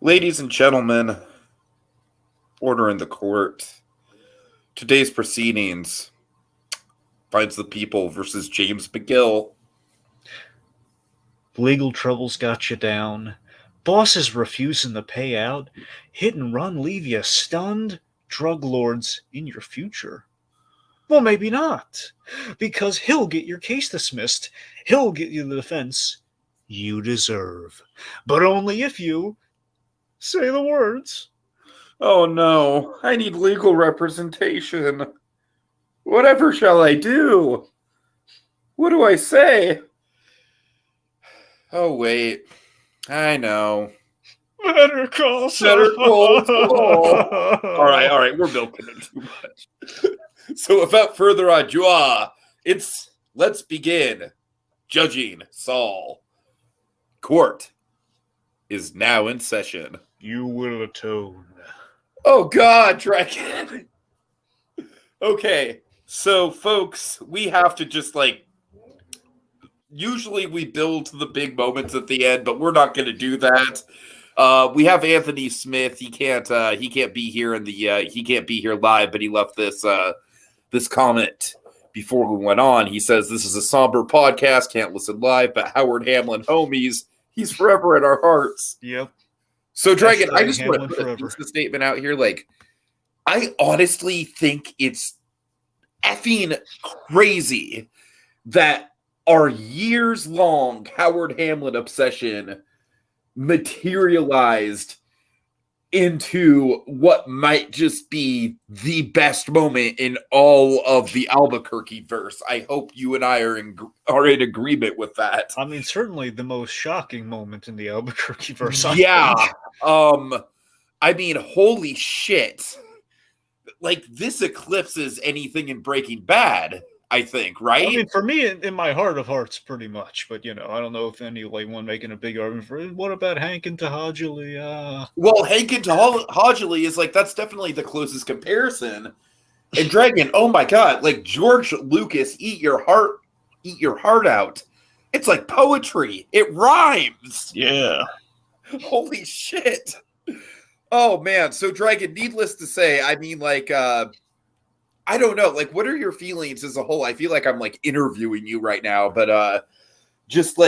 Ladies and gentlemen, order in the court. Today's proceedings finds the people versus James McGill. Legal troubles got you down. Bosses refusing to pay out. Hit and run leave you stunned. Drug lords in your future. Well, maybe not. Because he'll get your case dismissed. He'll get you the defense you deserve. But only if you say the words. Oh no, I need legal representation. Whatever shall I do? What do I say? Oh, wait. I know. Better call Saul. Better call Saul. All right, we're milking it too much. So without further ado, let's begin judging Saul. Court is now in session. You will atone. Oh God, Dragon. Okay, so folks, we have to just usually we build to the big moments at the end, but we're not going to do that. We have Anthony Smith. He can't be here he can't be here live, but he left this comment before we went on. He says this is a somber podcast, can't listen live, but Howard Hamlin homies, he's forever in our hearts. Yep. So Dragon, I just want to put a statement out here. I honestly think it's effing crazy that our years-long Howard Hamlin obsession materialized into what might just be the best moment in all of the Albuquerque verse. I hope you and I are in agreement with that. I mean, certainly the most shocking moment in the Albuquerque verse. Yeah. I mean, holy shit. This eclipses anything in Breaking Bad, I think, right? I mean, for me, in my heart of hearts, pretty much. But, I don't know if anyone making a big argument for it. What about Hank and Tahajali? Well, Hank and Tahajali is that's definitely the closest comparison. And Dragon, oh my God, George Lucas, eat your heart out. It's like poetry. It rhymes. Yeah. Holy shit. Oh man. So Dragon, needless to say, I mean, I don't know. What are your feelings as a whole? I feel like I'm interviewing you right now, but just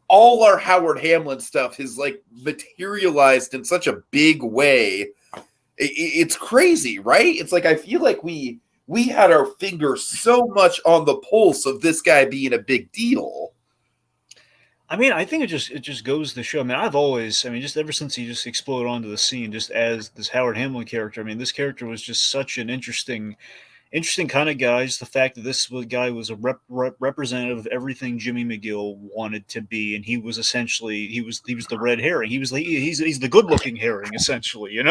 all our Howard Hamlin stuff has materialized in such a big way. It's crazy, right? It's I feel like we had our finger so much on the pulse of this guy being a big deal. I mean, I think it just goes to show. I mean, just ever since he just exploded onto the scene, just as this Howard Hamlin character. I mean, this character was just such an interesting kind of guy. Just the fact that this guy was a representative of everything Jimmy McGill wanted to be, and he was essentially he was the red herring. He's the good looking herring, essentially. He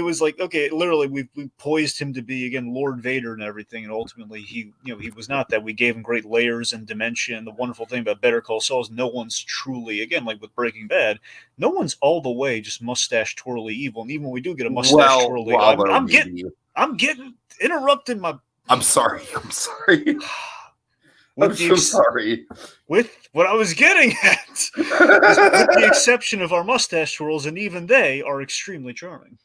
was okay, literally we poised him to be again Lord Vader and everything, and ultimately he was not that. We gave him great layers and dimension. The wonderful thing about Better Call Saul is no one's truly, again, like with Breaking Bad, no one's all the way just mustache twirly evil, and even when we do get a mustache twirly, I'm getting interrupted. I'm sorry. I'm so sorry. With what I was getting at, with the exception of our mustache twirls, and even they are extremely charming.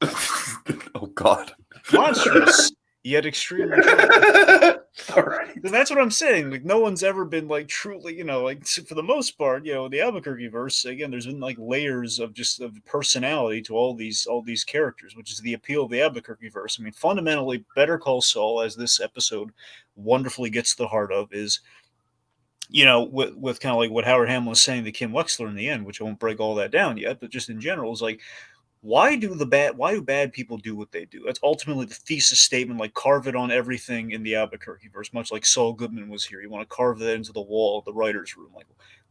Oh God, monstrous yet extremely charming. All right, and that's what I'm saying. No one's ever been truly, for the most part, the Albuquerque verse. Again, there's been layers of personality to all these characters, which is the appeal of the Albuquerque verse. I mean, fundamentally, Better Call Saul, as this episode wonderfully gets to the heart of, is with kind of what Howard Hamlin was saying to Kim Wexler in the end, which I won't break all that down yet, but just in general, is why do bad people do what they do? That's ultimately the thesis statement, carve it on everything in the Albuquerque verse, much like Saul Goodman was here. You want to carve that into the wall of the writer's room.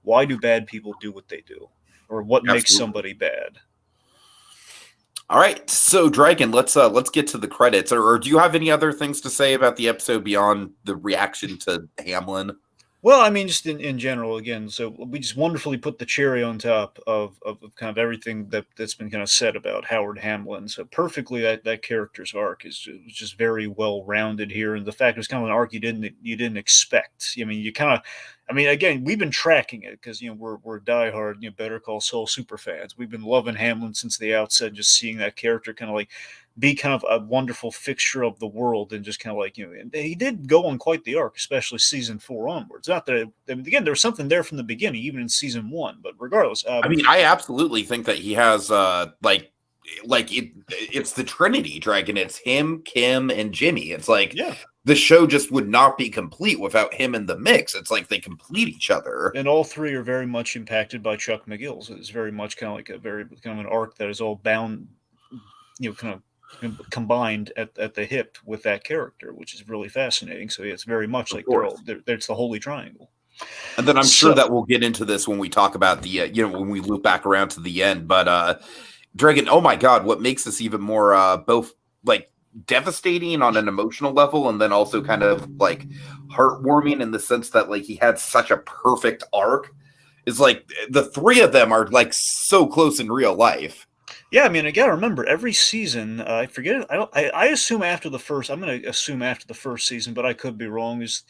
Why do bad people do what they do? Or what makes somebody bad? All right, so Dragon, let's get to the credits. Or do you have any other things to say about the episode beyond the reaction to Hamlin? Well, I mean, just in general, again, so we just wonderfully put the cherry on top of kind of everything that's been kind of said about Howard Hamlin. So perfectly, that character's arc is just very well rounded here, and the fact it was kind of an arc you didn't expect. I mean, you kind of I mean, again, we've been tracking it because we're diehard Better Call Saul super fans. We've been loving Hamlin since the outset, just seeing that character kind of like be kind of a wonderful fixture of the world, and just kind of like and he did go on quite the arc, especially season 4 onwards. Not that I mean, again, there was something there from the beginning, even in season 1, but regardless, I mean, I absolutely think that he has it's the Trinity Dragon. It's him, Kim, and Jimmy. It's like the show just would not be complete without him in the mix. It's like they complete each other. And all three are very much impacted by Chuck McGill's. It's very much kind of like a very kind of an arc that is all bound, kind of combined at the hip with that character, which is really fascinating. So it's very much like it's the Holy Triangle. And then I'm sure that we'll get into this when we talk about the when we loop back around to the end. But Dragon, oh my God, what makes this even more both like devastating on an emotional level, and then also kind of like heartwarming in the sense that like he had such a perfect arc, is like the three of them are like so close in real life. Yeah, I mean, I gotta remember every season. I forget it. I assume after the first. I'm gonna assume after the first season, but I could be wrong. Is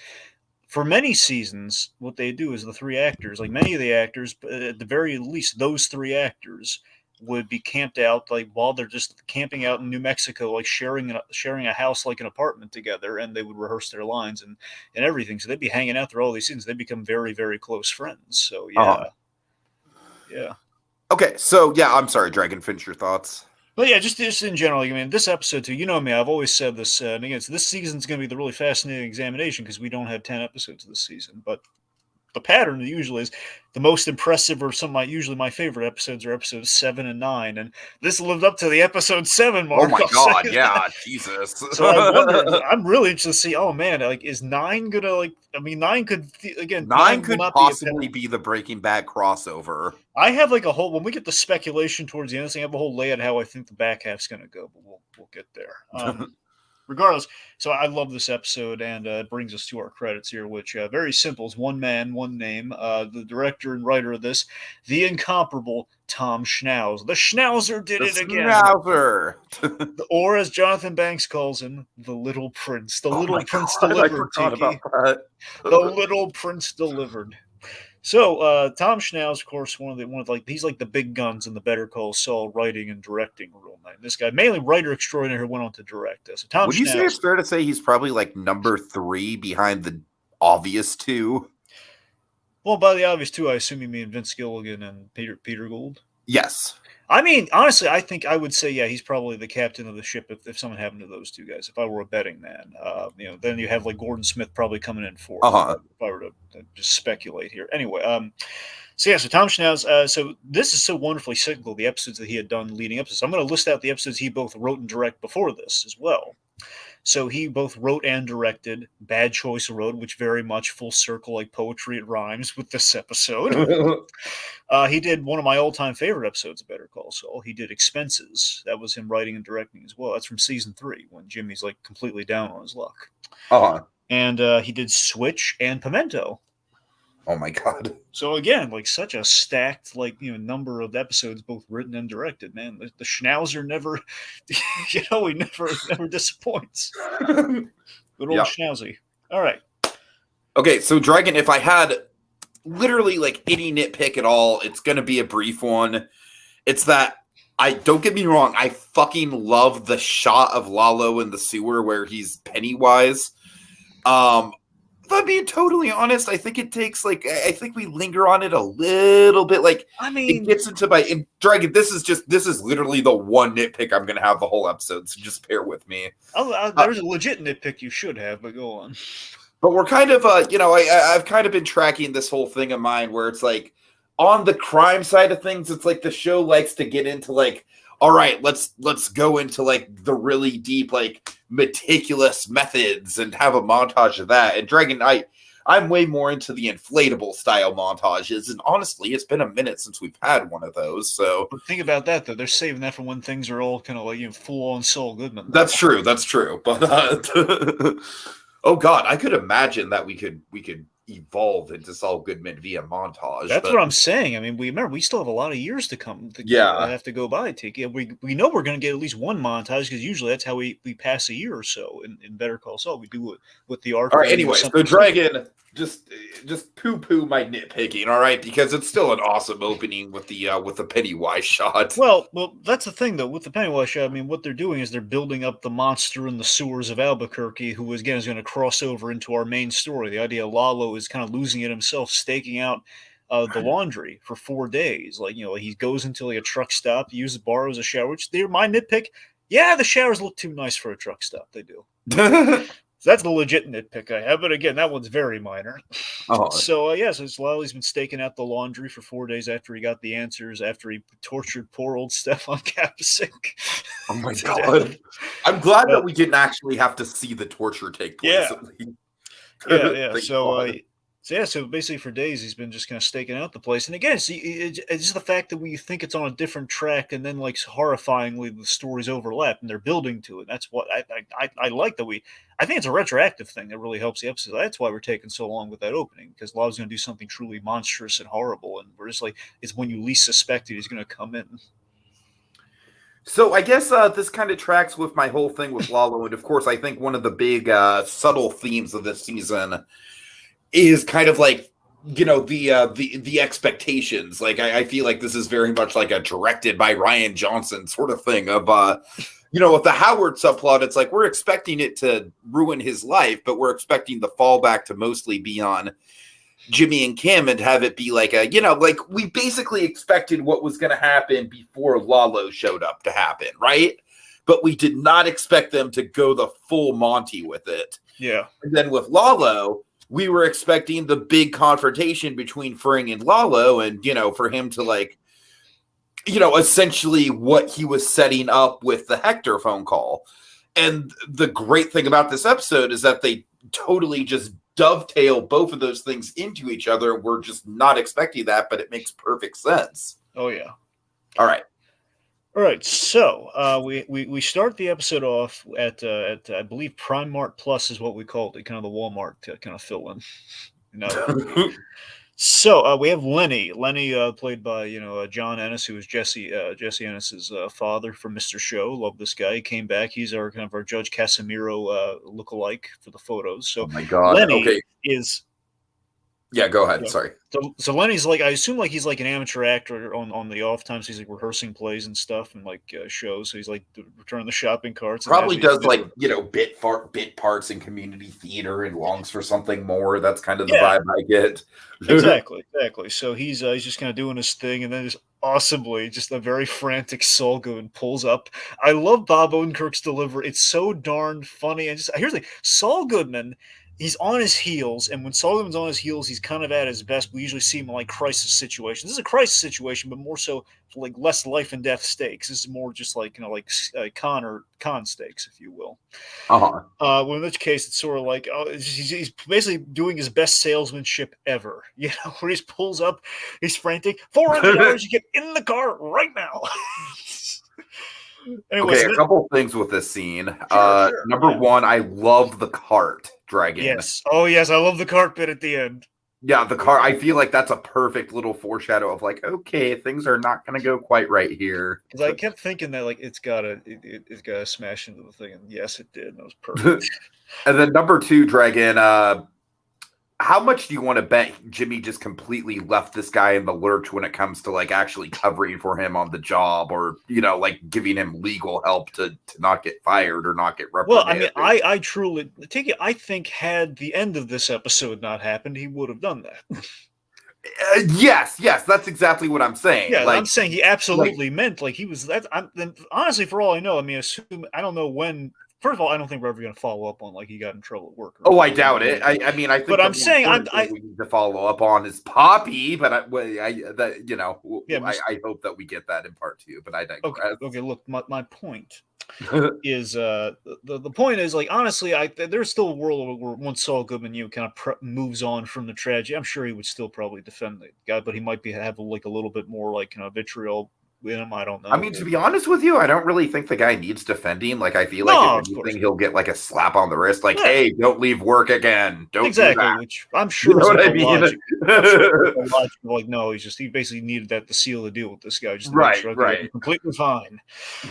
for many seasons, what they do is the three actors, like many of the actors, at the very least, those three actors would be camped out, like while they're just camping out in New Mexico, like sharing a house, like an apartment together, and they would rehearse their lines and everything. So they'd be hanging out through all these seasons. They become very, very close friends. So yeah. Okay, so yeah, I'm sorry, Dragon. Finish your thoughts. But yeah, just in general, I mean, this episode too. You know me, I've always said this. And again, so this season's going to be the really fascinating examination because we don't have 10 episodes this season, but the pattern usually is the most impressive, or usually my favorite episodes are episodes 7 and 9, and this lived up to the episode 7 mark. Oh my God, yeah, Jesus. So I wonder. I'm really interested to see. Oh man, like is 9 gonna like? I mean, 9 could again. 9 could possibly be the Breaking Bad crossover. I have like a whole. When we get to speculation towards the end, I have a whole layout how I think the back half's gonna go, but we'll get there. Regardless, so I love this episode, and it brings us to our credits here, which very simple. It's one man, one name. The director and writer of this, the incomparable Tom Schnauz. The Schnauzer did it again. Schnauzer. Or as Jonathan Banks calls him, the Little Prince. The Little Prince delivered, Tiki. The Little Prince delivered. So Tom Schnauz, of course, he's like the big guns in the Better Call Saul writing and directing realm. This guy, mainly writer extraordinaire, who went on to direct this. So Tom Would you say it's fair to say he's probably like number 3 behind the obvious 2? Well, by the obvious 2, I assume you mean Vince Gilligan and Peter Gould. Yes. I mean, honestly, I think I would say, yeah, he's probably the captain of the ship if something happened to those two guys. If I were a betting man, then you have like Gordon Smith probably coming in fourth. If I were to just speculate here. Anyway, so Tom Schnauz. So this is so wonderfully cyclical. The episodes that he had done leading up to this. I'm going to list out the episodes he both wrote and directed before this as well. So he both wrote and directed Bad Choice Road, which very much full circle, like poetry, it rhymes with this episode. He did one of my all-time favorite episodes of Better Call Saul. He did Expenses. That was him writing and directing as well. That's from season 3 when Jimmy's like completely down on his luck. And he did Switch and Pimento. Oh my God. So again, like such a stacked number of episodes, both written and directed. Man, the Schnauzer never, he never disappoints. Good old Schnauzy. All right. Okay, so Dragon, if I had literally like any nitpick at all, it's gonna be a brief one. It's that don't get me wrong, I fucking love the shot of Lalo in the sewer where he's Pennywise. If I'm being totally honest, I think it takes I think we linger on it a little bit. It gets into Dragon. This is literally the one nitpick I'm going to have the whole episode. So just bear with me. There's a legit nitpick you should have, but go on. But we're kind of, I've kind of been tracking this whole thing of mine where it's like on the crime side of things, it's like the show likes to get into all right, let's go into the really deep, meticulous methods and have a montage of that. And Dragon, I'm way more into the inflatable style montages. And honestly, it's been a minute since we've had one of those. So but think about that though. They're saving that for when things are all kind of full on Saul Goodman. That's true. But oh God, I could imagine that we could evolve into Saul Goodman via montage. That's But what I'm saying. I mean, we still have a lot of years to come. yeah. Have to go by. We know we're going to get at least one montage because usually that's how we pass a year or so in Better Call Saul. We do it with the arc. All right. Leading to Anyway, so something similar. Dragon, just poo my nitpicking. All right, because it's still an awesome opening with the Pennywise shot. Well, that's the thing though with the Pennywise shot. I mean, what they're doing is they're building up the monster in the sewers of Albuquerque, who again is going to cross over into our main story. The idea Lalo is kind of losing it himself, staking out the laundry for 4 days. Like, he goes into like a truck stop, borrows a shower. Which they're my nitpick. Yeah, the showers look too nice for a truck stop. They do. So that's the legit nitpick I have. But again, that one's very minor. So, so Lalo's been staking out the laundry for 4 days after he got the answers, after he tortured poor old Stefan Kapusik. Oh, my God. I'm glad that we didn't actually have to see the torture take place. Yeah. So basically for days he's been just kind of staking out the place. And again, it's just the fact that we think it's on a different track, and then like horrifyingly the stories overlap and they're building to it. That's what I like that I think it's a retroactive thing that really helps the episode. That's why we're taking so long with that opening, because Law's going to do something truly monstrous and horrible, and we're just like, it's when you least suspect it, he's going to come in. So I guess this kind of tracks with my whole thing with Lalo, and of course I think one of the big subtle themes of this season is kind of like, the expectations. Like I feel like this is very much like a directed by Rian Johnson sort of thing of with the Howard subplot. It's like we're expecting it to ruin his life, but we're expecting the fallback to mostly be on Jimmy and Kim and have it be like like we basically expected what was going to happen before Lalo showed up to happen, right? But we did not expect them to go the full Monty with it. Yeah. And then with Lalo, we were expecting the big confrontation between Fring and Lalo, and for him to like, essentially what he was setting up with the Hector phone call. And the great thing about this episode is that they totally just dovetail both of those things into each other. We're just not expecting that, but it makes perfect sense. Oh yeah. All right. So we start the episode off at I believe Prime Mart Plus is what we called it, kind of the Walmart kind of fill in. So we have Lenny, played by John Ennis, who is Jesse Ennis's father from Mr. Show. Love this guy. He came back. He's our kind of our Judge Casimiro lookalike for the photos. So oh my God. Lenny is. Yeah, go ahead. Sorry. So Lenny's like, I assume like he's like an amateur actor on the off times. He's like rehearsing plays and stuff and like shows. So he's like returning the shopping carts. Probably does like bit parts in community theater and longs for something more. That's kind of the vibe I get. Exactly. So he's just kind of doing his thing, and then just awesomely, just a very frantic Saul Goodman pulls up. I love Bob Odenkirk's delivery. It's so darn funny. And just here's the thing: Saul Goodman. He's on his heels, and when Saul Goodman's on his heels, he's kind of at his best. We usually see him in like crisis situations. This is a crisis situation, but more so for like less life and death stakes. This is more just like con stakes, if you will. Well, in this case, it's sort of like he's basically doing his best salesmanship ever. Where he pulls up, he's frantic. $400, you get in the car right now. Anyways, a couple things with this scene. Number one, I love the cart dragging. Yes. Oh, yes. I love the cart bit at the end. Yeah, the car. I feel like that's a perfect little foreshadow of like, okay, things are not going to go quite right here. Because I kept thinking that like it's gotta smash into the thing, and yes, it did. And that was perfect. And then number two, Dragon. How much do you want to bet Jimmy just completely left this guy in the lurch when it comes to like actually covering for him on the job, or like giving him legal help to not get fired or not get reprimanded? Well, I mean, I truly take it. I think had the end of this episode not happened, he would have done that. Yes, that's exactly what I'm saying. Yeah, I'm saying he absolutely meant like he was. Honestly, for all I know, I mean, I don't know when. First of all, I don't think we're ever going to follow up on like he got in trouble at work. I doubt it. I mean, I think. But I'm saying we need to follow up on is Poppy, but I hope that we get that in part two. But I digress. Okay. Look, my point is the point is like honestly, there's still a world where once Saul Goodman kind of moves on from the tragedy, I'm sure he would still probably defend the guy, but he might have like a little bit more like vitriol I don't know. I mean, to be honest with you, I don't really think the guy needs defending. Like, I feel like No, if of course. anything, he'll get like a slap on the wrist, like, Yeah, "Hey, don't leave work again. Don't do exactly. that." Which I'm You sure know is what like I the mean? logic. I'm sure it's like the logic of like, no, he basically needed that to seal the deal with this guy just to make Right, sure, okay, I'm right. completely fine.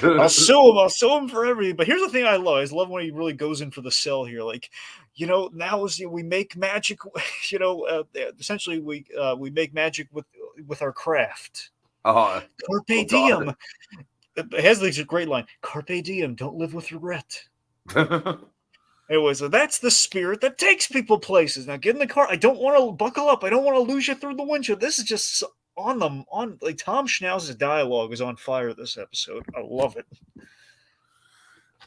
I'll sue him for everything. But here's the thing I love. I just love when he really goes in for the sell here. Like, now is we make magic. Essentially we make magic with our craft. Oh Carpe God. diem. It has this great line. Carpe diem. Don't live with regret. Anyway, so that's the spirit that takes people places. Now get in the car. I don't want to buckle up. I don't want to lose you through the windshield. This is just like Tom Schnauz's dialogue is on fire this episode. I love it.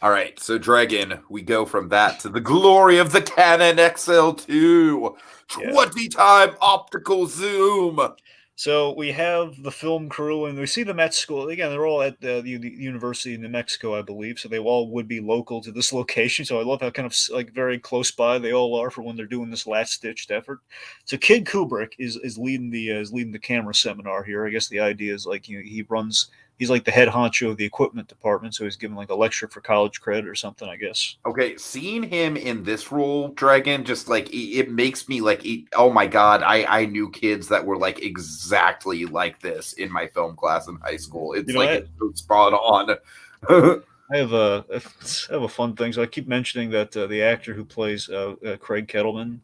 All right, so Dragon, we go from that to the glory of the Canon XL2, 20-time optical zoom. So we have the film crew, and we see them at school. Again, they're all at the University of New Mexico, I believe. So they all would be local to this location. So I love how kind of like very close by they all are for when they're doing this last-ditched effort. So Kid Kubrick is leading the camera seminar here. I guess the idea is like he's like the head honcho of the equipment department, so he's giving like a lecture for college credit or something, I guess. Okay, seeing him in this role, Dragon, just like it makes me like, oh my God, I knew kids that were like exactly like this in my film class in high school. It's it's so spot on. I have a fun thing. So I keep mentioning that the actor who plays Craig Kettleman,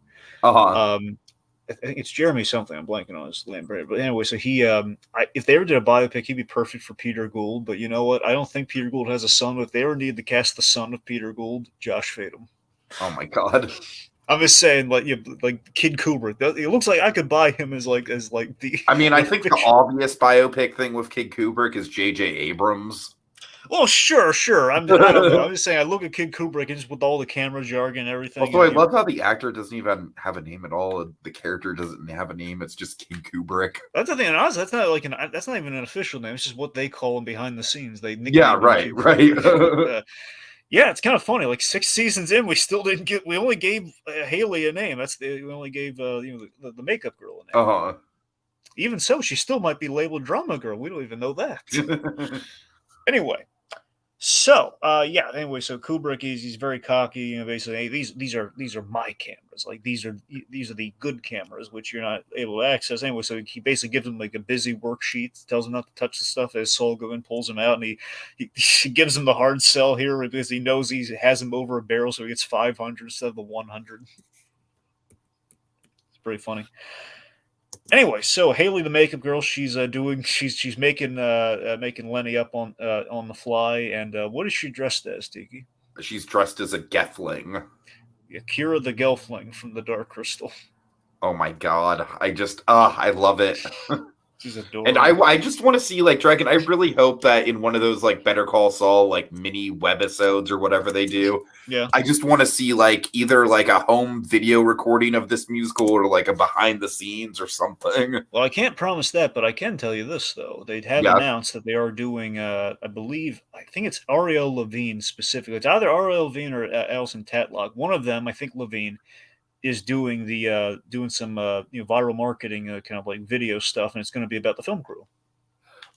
I think it's Jeremy something. I'm blanking on his name, but anyway, so he, if they ever did a biopic, he'd be perfect for Peter Gould. But you know what? I don't think Peter Gould has a son. But if they ever needed to cast the son of Peter Gould, Josh Fadem. Oh my God! I'm just saying, like Kid Kubrick. It looks like I could buy him as the. I mean, I think the obvious biopic thing with Kid Kubrick is J.J. Abrams. Well, sure. I don't know. I'm just saying. I look at Kid Kubrick and just with all the camera jargon and everything. Also, I love how the actor doesn't even have a name at all. The character doesn't have a name. It's just Kid Kubrick. That's the thing. That's not even an official name. It's just what they call him behind the scenes. They nickname him right. Yeah, it's kind of funny. Like 6 seasons in, we only gave Haley a name. We only gave the makeup girl a name. Even so, she still might be labeled drama girl. We don't even know that. Anyway. So, so Kubrick he's very cocky, basically, hey, these are my cameras. Like these are the good cameras, which you're not able to access anyway. So he basically gives him like a busy worksheet, tells him not to touch the stuff as Saul goes in, pulls him out, and he gives him the hard sell here because he knows he has him over a barrel, so he gets 500 instead of the 100. It's pretty funny. Anyway, so Haley, the makeup girl, she's making Lenny up on the fly, and what is she dressed as, Tiki? She's dressed as a Gelfling. Yeah, Kira the Gelfling from the Dark Crystal. Oh my God! I love it. She's adorable. And I just want to see like Dragon. I really hope that in one of those like Better Call Saul like mini webisodes or whatever they do. Yeah. I just want to see like either like a home video recording of this musical or like a behind the scenes or something. Well, I can't promise that, but I can tell you this though. They have announced that they are doing I think it's Ariel Levine specifically. It's either Ariel Levine or Alison Tatlock. One of them, I think Levine, is doing some viral marketing kind of like video stuff, and it's going to be about the film crew.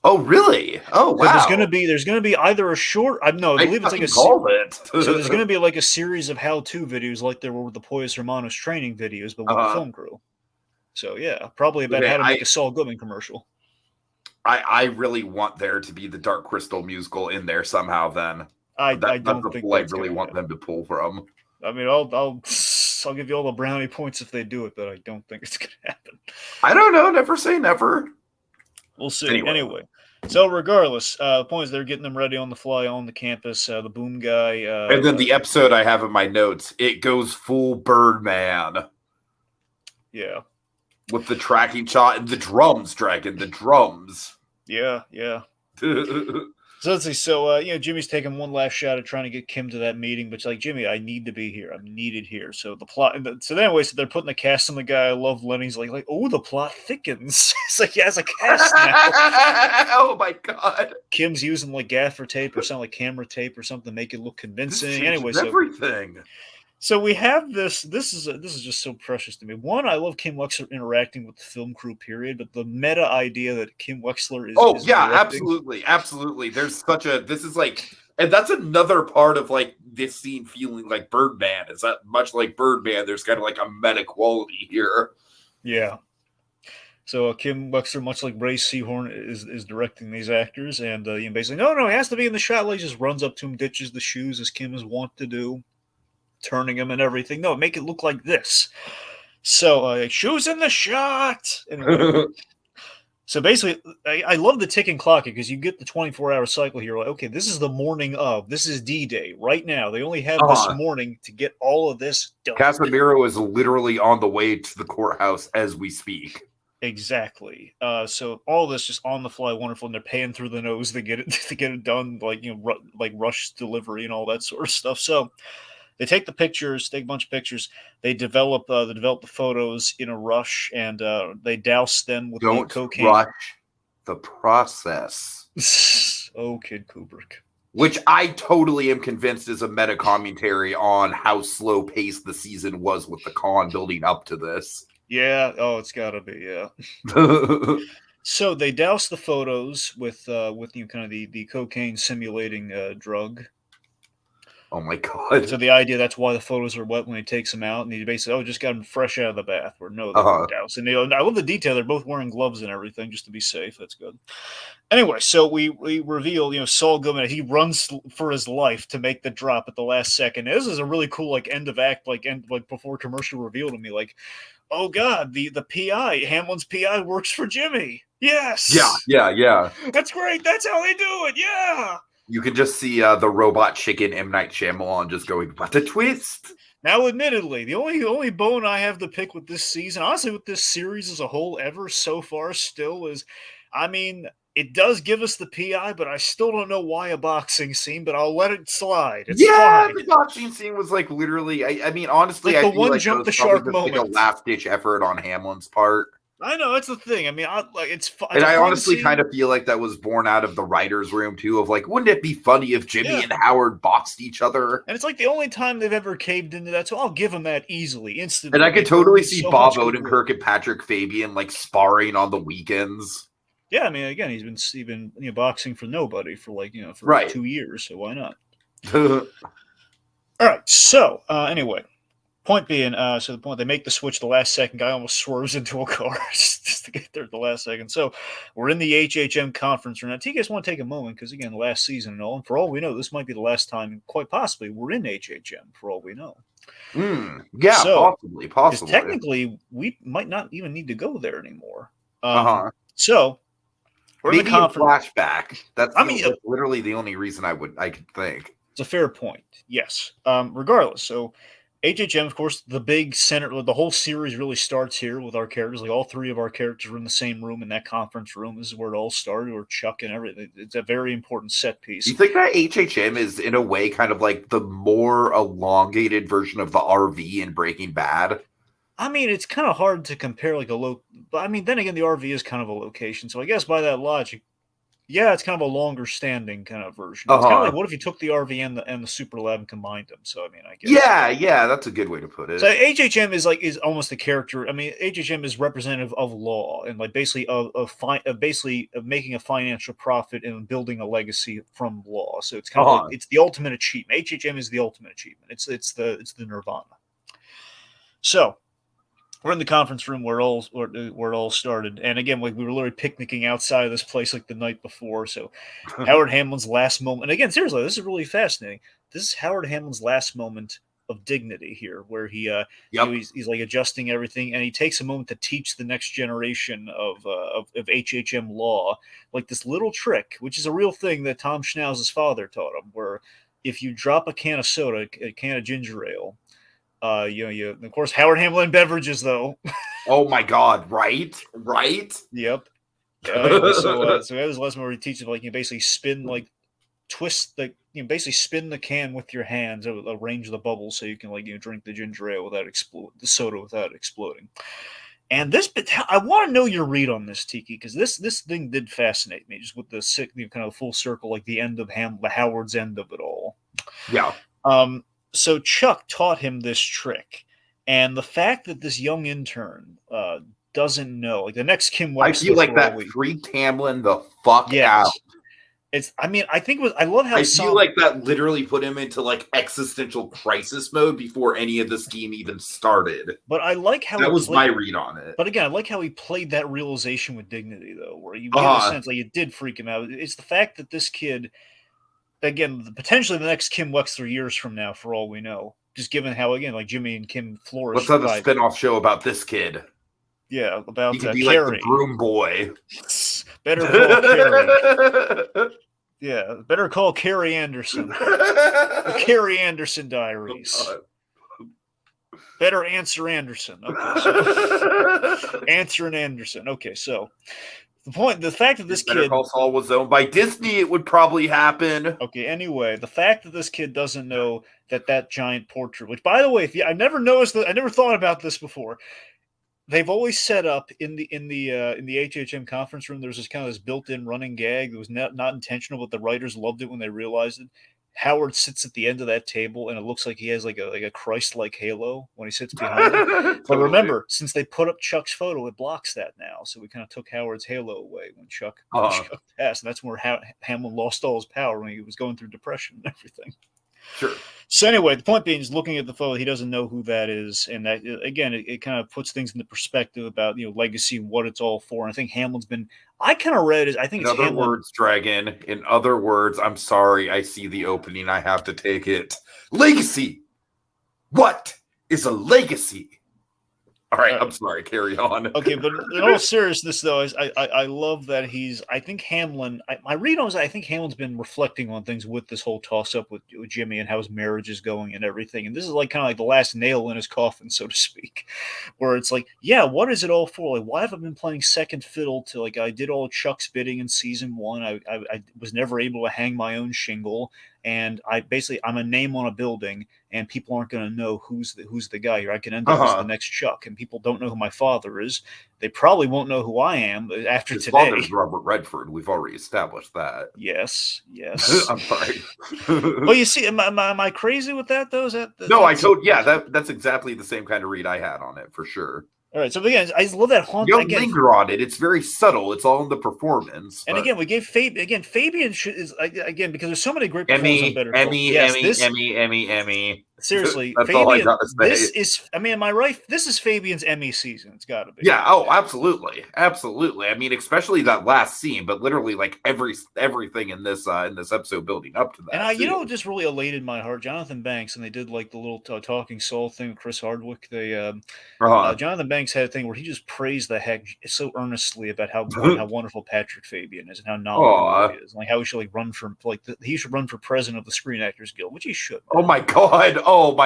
Oh really? Oh wow! So there's going to be either a short. I believe it's like a. So there's going to be like a series of how-to videos, like there were with the Poyos Hermanos training videos, but with the film crew. So yeah, probably about how to make a Saul Goodman commercial. I really want there to be the Dark Crystal musical in there somehow. Then I don't think I really want them to pull from. I mean, I'll give you all the brownie points if they do it, but I don't think it's going to happen. I don't know. Never say never. We'll see. Anyway. So regardless, the point is they're getting them ready on the fly on the campus. The boom guy. And then the episode I have in my notes, it goes full Birdman. Yeah. With the tracking shot and the drums, Dragon. The drums. Yeah. So let's see. So Jimmy's taking one last shot at trying to get Kim to that meeting, but it's like, Jimmy, I need to be here. I'm needed here. So the plot. So they're putting the cast on the guy. I love Lenny's like, oh, the plot thickens. It's like he has a cast now. Oh my God. Kim's using like gaffer tape or something like camera tape or something to make it look convincing. Anyway, everything. So we have this. This is just so precious to me. One, I love Kim Wexler interacting with the film crew. Period. But the meta idea that Kim Wexler Oh is yeah, directing. absolutely, absolutely. There's such a this is like, and that's another part of like this scene feeling like Birdman. Is that much like Birdman? There's kind of like a meta quality here. Yeah. So Kim Wexler, much like Ray Seahorn, is directing these actors, and basically, no, he has to be in the shot. Like, just runs up to him, ditches the shoes as Kim is wont to do, turning him and everything. No, make it look like this. So shoes in the shot. Anyway, so basically, I love the ticking clock because you get the 24-hour cycle here. Like, okay, this is the morning of. This is D-Day right now. They only have this morning to get all of this done. Casemiro is literally on the way to the courthouse as we speak. Exactly. So all this just on the fly, wonderful, and they're paying through the nose to get it done, like like rush delivery and all that sort of stuff. So they take the pictures, take a bunch of pictures. They develop the photos in a rush, and they douse them with the cocaine. Don't rush the process. Oh, Kid Kubrick. Which I totally am convinced is a meta commentary on how slow paced the season was with the con building up to this. Yeah. Oh, it's got to be. Yeah. So they douse the photos with kind of the cocaine simulating drug. Oh my god! So the idea that's why the photos are wet when he takes them out, and he basically just got them fresh out of the bath. Or no, they were doused. And I love the detail; they're both wearing gloves and everything just to be safe. That's good. Anyway, so we reveal Saul Goodman. He runs for his life to make the drop at the last second. This is a really cool end of act like before commercial reveal to me. Like, oh god, the PI Hamlin's PI works for Jimmy. Yes. Yeah. That's great. That's how they do it. Yeah. You can just see the robot chicken M. Night Shyamalan just going, what a twist! Now, admittedly, the only bone I have to pick with this season, honestly, with this series as a whole, ever so far, still is, it does give us the PI, but I still don't know why a boxing scene, but I'll let it slide. It's fine. The boxing scene was like literally, honestly, like I the feel one like jump it was the shark probably just moment. like a last-ditch effort on Hamlin's part. I know, that's the thing. It's and I honestly kind of feel like that was born out of the writer's room, too, of like, wouldn't it be funny if Jimmy and Howard boxed each other? And it's like the only time they've ever caved into that, so I'll give them that easily, instantly. And I could totally see Bob Odenkirk and Patrick Fabian, like, sparring on the weekends. Yeah, again, he's been boxing for nobody for 2 years, so why not? All right, so, anyway. Point being, so the point they make the switch the last second, guy almost swerves into a car just to get there at the last second. So we're in the HHM conference room. Now, do you guys want to take a moment? Because again, last season and all, and for all we know, this might be the last time, quite possibly, we're in HHM for all we know. Yeah, so, possibly. Technically, we might not even need to go there anymore. So we're maybe in the conference. Flashback. That's literally the only reason I could think. It's a fair point. Yes. Regardless, so. HHM, of course, the big center, the whole series really starts here with our characters. Like all three of our characters are in the same room in that conference room. This is where it all started, or Chuck and everything. It's a very important set piece. You think that HHM is, in a way, kind of like the more elongated version of the RV in Breaking Bad? It's kind of hard to compare but then again, the RV is kind of a location. So I guess by that logic, yeah, it's kind of a longer standing kind of version. It's kind of like, what if you took the RV and the Super Lab and combined them? So, I guess. Yeah, that's a good way to put it. So HHM is almost a character. HHM is representative of law and basically of making a financial profit and building a legacy from law. So it's kind of like, it's the ultimate achievement. HHM is the ultimate achievement. It's the nirvana. So we're in the conference room where it all started, and again, we were literally picnicking outside of this place like the night before. So, Howard Hamlin's last moment, and again, seriously, this is really fascinating. This is Howard Hamlin's last moment of dignity here, where he, he's like adjusting everything, and he takes a moment to teach the next generation of HHM law, like this little trick, which is a real thing that Tom Schnauz's father taught him, where if you drop a can of soda, a can of ginger ale. Of course, Howard Hamlin beverages, though. Oh my God! Right. Yep. So that was the lesson where he teaches you basically spin the can with your hands, arrange the bubbles so you can drink the ginger ale the soda without exploding. And this, I want to know your read on this, Tiki, because this thing did fascinate me, just with the kind of full circle, like the end of the Howard's end of it all. Yeah. So Chuck taught him this trick, and the fact that this young intern doesn't know, like the next Kim I feel Wexler like for all that we, freaked Hamlin the fuck out. yes, it's. I mean, I think it was. I love how I feel Saul. like that literally put him into like existential crisis mode before any of the scheme even started. But I like how That he was my played. read on it. But again, I like how he played that realization with dignity, though, where you get the sense like it did freak him out. It's the fact that this kid, again, potentially the next Kim Wexler years from now, for all we know, just given how again, like Jimmy and Kim Let's flourished have a by, spin-off show about this kid. yeah, He about could be like the Carrie. broom boy. Better call Carrie. Yeah, better call Carrie Anderson. The Carrie Anderson Diaries. Oh, better answer Anderson. Okay, so answer Anderson. Okay, so the fact that this Better kid, Call Saul was owned by Disney, it would probably happen. okay, anyway, the fact that this kid doesn't know that giant portrait, which by the way, I never noticed that, I never thought about this before. They've always set up in the HHM conference room. There's this kind of this built-in running gag that was not intentional, but the writers loved it when they realized it. Howard sits at the end of that table, and it looks like he has like a Christ-like halo when he sits behind it. Totally. But remember, since they put up Chuck's photo, it blocks that now. So we kind of took Howard's halo away when Chuck passed, and that's where Hamlin lost all his power when he was going through depression and everything. Sure. So anyway, the point being is looking at the photo, he doesn't know who that is, and that again, it kind of puts things into perspective about legacy and what it's all for. And I think Hamlin's been. I kind of read is I think in it's other Hamlin. words, Dragon. In other words, I'm sorry. I see the opening. I have to take it. Legacy. What is a legacy? All right, I'm sorry. Carry on. Okay, but in all seriousness, though, I love that he's. I think Hamlin. My read on is I think Hamlin's been reflecting on things with this whole toss up with Jimmy and how his marriage is going and everything. And this is like kind of like the last nail in his coffin, so to speak, where it's like, yeah, what is it all for? Like, why have I been playing second fiddle to like I did all Chuck's bidding in season one. I was never able to hang my own shingle. And I'm a name on a building, and people aren't going to know who's the guy here. I can end up as the next Chuck, and people don't know who my father is. They probably won't know who I am after His today. father's Robert Redford. We've already established that. Yes. I'm sorry. Well, you see, am I crazy with that though? Is that no? That's exactly the same kind of read I had on it for sure. All right, so again, I love that haunt. You don't linger on it; it's very subtle. It's all in the performance. And again, we gave Fabian is again because there's so many great performances on Better Call. Emmy. Seriously, that's Fabian, all I gotta say. This is. I mean, am I right? This is Fabian's Emmy season. It's got to be. Yeah. Oh, absolutely. I mean, especially that last scene, but literally like everything in this episode building up to that. And just really elated my heart. Jonathan Banks, and they did like the little talking Saul thing with Chris Hardwick. They Jonathan Banks had a thing where he just praised the heck so earnestly about how wonderful Patrick Fabian is and how knowledgeable he is, like how he should run for he should run for president of the Screen Actors Guild, which he should. Oh my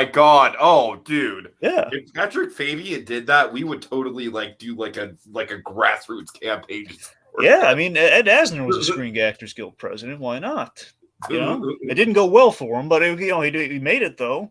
god! Oh, dude! Yeah. If Patrick Fabian did that, we would totally do like a grassroots campaign. Yeah, I mean Ed Asner was a Screen Actors Guild president. Why not? It didn't go well for him, but he made it though.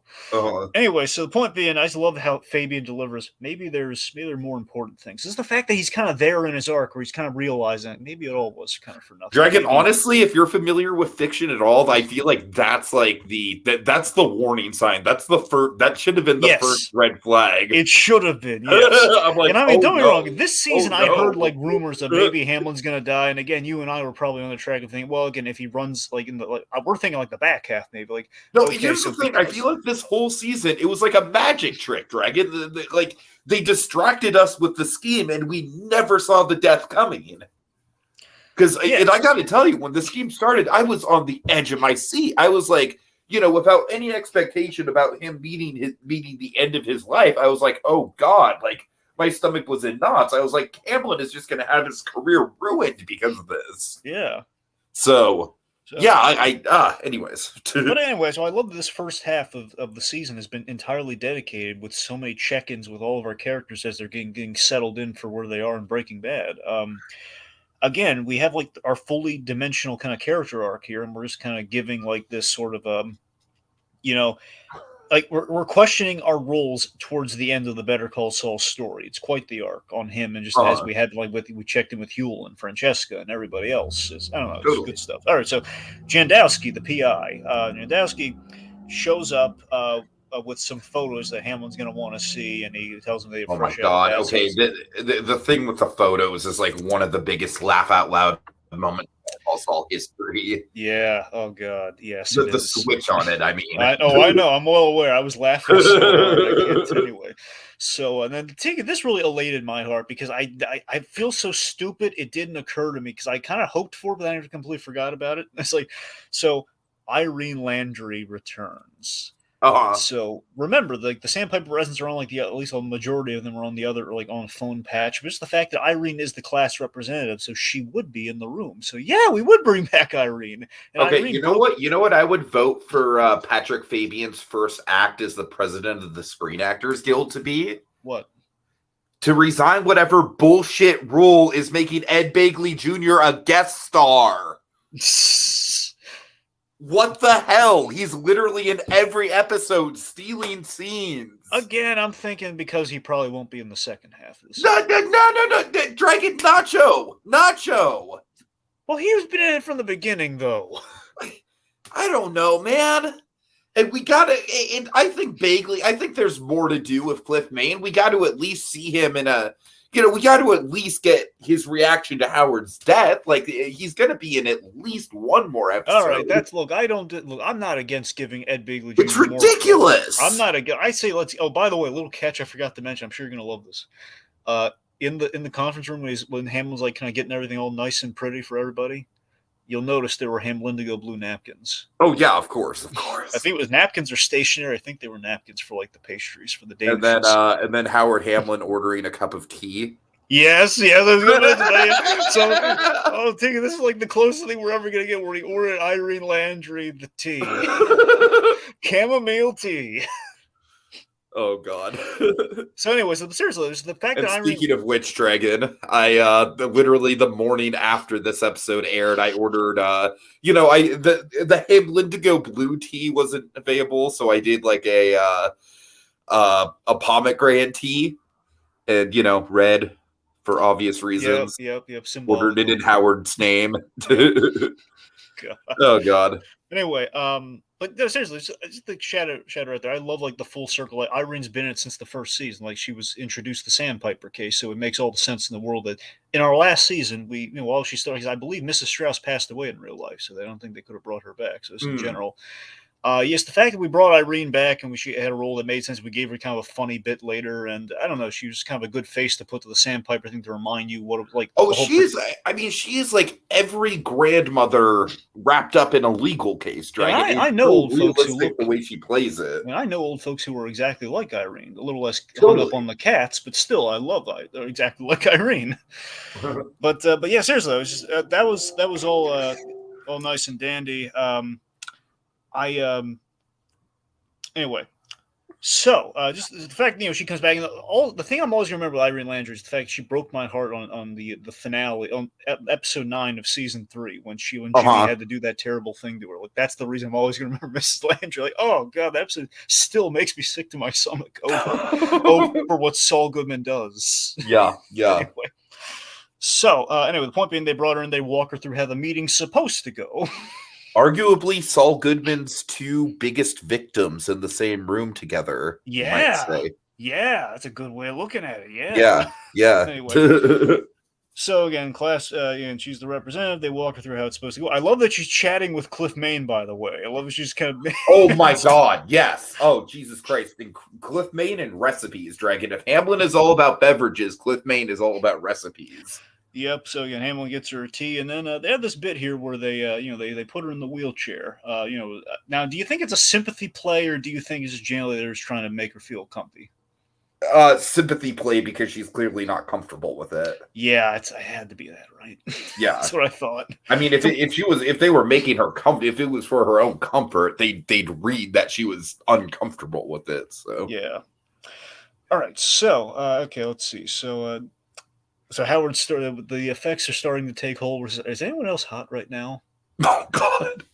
Anyway, so the point being, I just love how Fabian delivers. Maybe there are more important things. This is the fact that he's kind of there in his arc, where he's kind of realizing maybe it all was kind of for nothing. Dragon, honestly, if you're familiar with fiction at all, I feel like that's like that's the warning sign. That's the first. That should have been the first red flag. It should have been. Yes. I'm like, and I mean, don't get me wrong. This season, I heard like rumors that maybe Hamlin's going to die. And again, you and I were probably on the track of thinking, well, again, if he runs we're thinking like the back half, maybe like. No, here's the thing. I feel like this whole season, it was like a magic trick, Dragon. Like they distracted us with the scheme, and we never saw the death coming. Because, and I got to tell you, when the scheme started, I was on the edge of my seat. I was like, without any expectation about him meeting the end of his life, I was like, oh God, like my stomach was in knots. I was like, Hamlin is just going to have his career ruined because of this. Yeah. So anyways. But anyway, so I love that this first half of the season has been entirely dedicated with so many check-ins with all of our characters as they're getting settled in for where they are in Breaking Bad. Again, we have like our fully dimensional kind of character arc here, and we're just kind of giving like this sort of like we're questioning our roles towards the end of the Better Call Saul story. It's quite the arc on him, and just as we had we checked in with Huel and Francesca and everybody else. I don't know, it's good stuff. All right, so Jandowski, the PI, shows up with some photos that Hamlin's going to want to see, and he tells him they Oh my fresh out of god. that. Okay, the thing with the photos is like one of the biggest laugh out loud moments of all history. Yeah. Oh god. Yes, The it is. switch on it. I mean, I know. I'm well aware. I was laughing so hard. I can't anyway. So, and then this really elated my heart because I feel so stupid. It didn't occur to me because I kind of hoped for it, but I completely forgot about it. It's like, so Irene Landry returns. So remember, the Sandpiper residents are on at least a majority of them are on the other on phone patch. But just the fact that Irene is the class representative, so she would be in the room. So yeah, we would bring back Irene. And okay, Irene you know what? I would vote for Patrick Fabian's first act as the president of the Screen Actors Guild to be. What? To resign whatever bullshit rule is making Ed Begley Jr. a guest star. What the hell? He's literally in every episode stealing scenes. Again, I'm thinking because he probably won't be in the second half of this. No. Dragon Nacho. Well, he's been in it from the beginning, though. I don't know, man. And I think there's more to do with Cliff Main. We got to at least see him in we got to at least get his reaction to Howard's death. Like, he's going to be in at least one more episode. All right, I'm not against giving Ed Begley Jr. It's ridiculous. I'm not against. I say oh, by the way, a little catch I forgot to mention. I'm sure you're going to love this. In the conference room when Hamlin's kind of getting everything all nice and pretty for everybody, you'll notice there were Hamlindigo blue napkins. Oh yeah, of course. I think it was napkins or stationery. I think they were napkins for the pastries for the day. And then Howard Hamlin ordering a cup of tea. Yes. So I'm thinking this is the closest thing we're ever gonna get where he ordered Irene Landry the tea, chamomile tea. Oh God. So anyway, seriously, there's the fact that speaking of which, Dragon, I literally the morning after this episode aired, I ordered the Hamlindigo blue tea wasn't available, so I did a pomegranate tea, and red for obvious reasons. Yep. Ordered it in Howard's name. Oh God. Anyway, but no, seriously, just the shadow right there. I love the full circle. Irene's been in it since the first season. She was introduced the Sandpiper case, so it makes all the sense in the world that in our last season, while she started, I believe Mrs. Strauss passed away in real life, so I don't think they could have brought her back. So it's in general. Yes, the fact that we brought Irene back and she had a role that made sense. We gave her kind of a funny bit later, and I don't know, she was kind of a good face to put to the Sandpiper thing to remind you what it was like. Oh, she's like every grandmother wrapped up in a legal case, right? I know old folks who look the way she plays it. I know old folks who are exactly like Irene, a little less hung up on the cats, but still, I love they're exactly like Irene. but yeah, seriously, it was just, that was all nice and dandy. Anyway, so just the fact she comes back and the thing I'm always gonna remember with Irene Landry is the fact she broke my heart on the finale on episode 9 of season 3 when Jimmy had to do that terrible thing to her. That's the reason I'm always gonna remember Mrs. Landry. Oh God, that episode still makes me sick to my stomach over what Saul Goodman does. Yeah. Anyway. So anyway, the point being, they brought her in. They walk her through how the meeting's supposed to go. Arguably, Saul Goodman's two biggest victims in the same room together. Yeah, that's a good way of looking at it. Yeah. Anyway, so again, class, and she's the representative. They walk her through how it's supposed to go. I love that she's chatting with Cliff Main, by the way. I love that she's kind of. Oh my God! Yes. Oh Jesus Christ! And Cliff Main and recipes, Dragon. If Hamlin is all about beverages, Cliff Main is all about recipes. Yep. So again, Hamlin gets her tea, and then they have this bit here where they put her in the wheelchair. Now, do you think it's a sympathy play, or do you think it's just generally they're just trying to make her feel comfy? Sympathy play because she's clearly not comfortable with it. Yeah, it had to be that, right? Yeah, that's what I thought. I mean, if they were making her comfy, if it was for her own comfort, they'd read that she was uncomfortable with it. So yeah. All right. So okay, let's see. So Howard started. The effects are starting to take hold. Is anyone else hot right now? Oh God,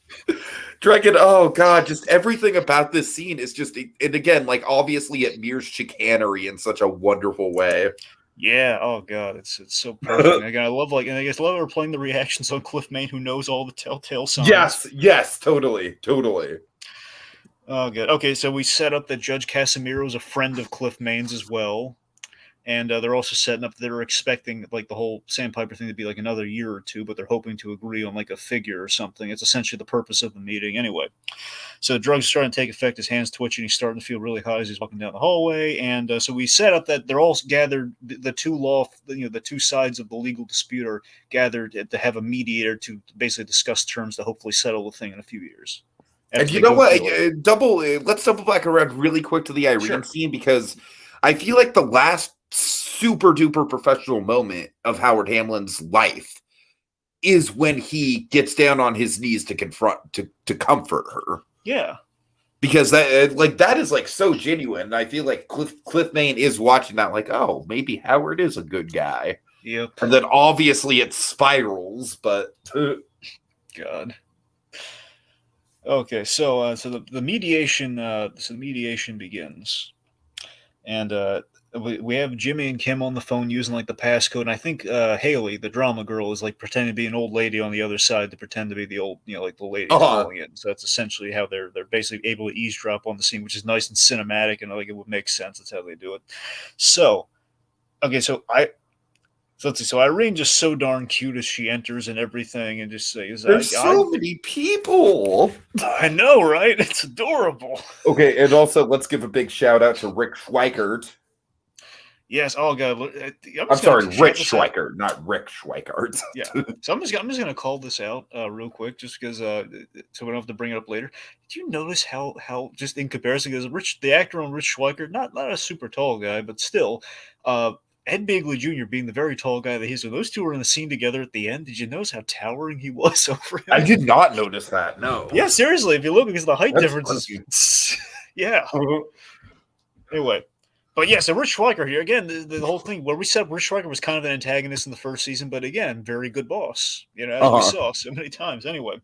Dragon. Oh God, just everything about this scene is just. And again, obviously, it mirrors chicanery in such a wonderful way. Yeah. Oh God, it's so perfect. Again, I love love her playing the reactions on Cliff Main, who knows all the telltale signs. Yes. Totally. Oh, good. Okay, so we set up that Judge Casimiro is a friend of Cliff Main's as well. And they're also setting up, they're expecting like the whole Sandpiper thing to be like another year or two, but they're hoping to agree on like a figure or something. It's essentially the purpose of the meeting anyway. So the drugs are starting to take effect. His hands twitching. He's starting to feel really hot as he's walking down the hallway. And so we set up that they're all gathered. The two sides of the legal dispute are gathered to have a mediator to basically discuss terms to hopefully settle the thing in a few years. And you know what? Let's double back around really quick to the Irene scene, because I feel like the last super duper professional moment of Howard Hamlin's life is when he gets down on his knees to comfort her. Yeah. Because that is like so genuine. I feel like Cliff Main is watching that like, oh, maybe Howard is a good guy. Yep. And then obviously it spirals, but God. Okay, so the mediation begins, and we have Jimmy and Kim on the phone using like the passcode, and I think Haley, the drama girl, is like pretending to be an old lady on the other side to pretend to be the old, like the lady calling in. So that's essentially how they're basically able to eavesdrop on the scene, which is nice and cinematic, and like it would make sense. That's how they do it. So, okay, so let's see. So Irene just so darn cute as she enters and everything, and just says, "There's so many people." I know, right? It's adorable. Okay, and also let's give a big shout out to Rick Schweikert. Yes. Oh God. I'm sorry, Rich Schweikert, not Rick Schweikert. Yeah. So I'm just gonna call this out real quick, just because so we don't have to bring it up later. Did you notice how just in comparison, because the actor on Rich Schweikert, not a super tall guy, but still, Ed Begley Jr. being the very tall guy that he is. So those two were in the scene together at the end. Did you notice how towering he was over him? I did not notice that. No. Yeah, seriously. If you look, because the height difference is, yeah. Anyway, but yeah. So Rich Schweiker here again. The whole thing where we said Rich Schweiker was kind of an antagonist in the first season, but again, very good boss. As we saw so many times. Anyway,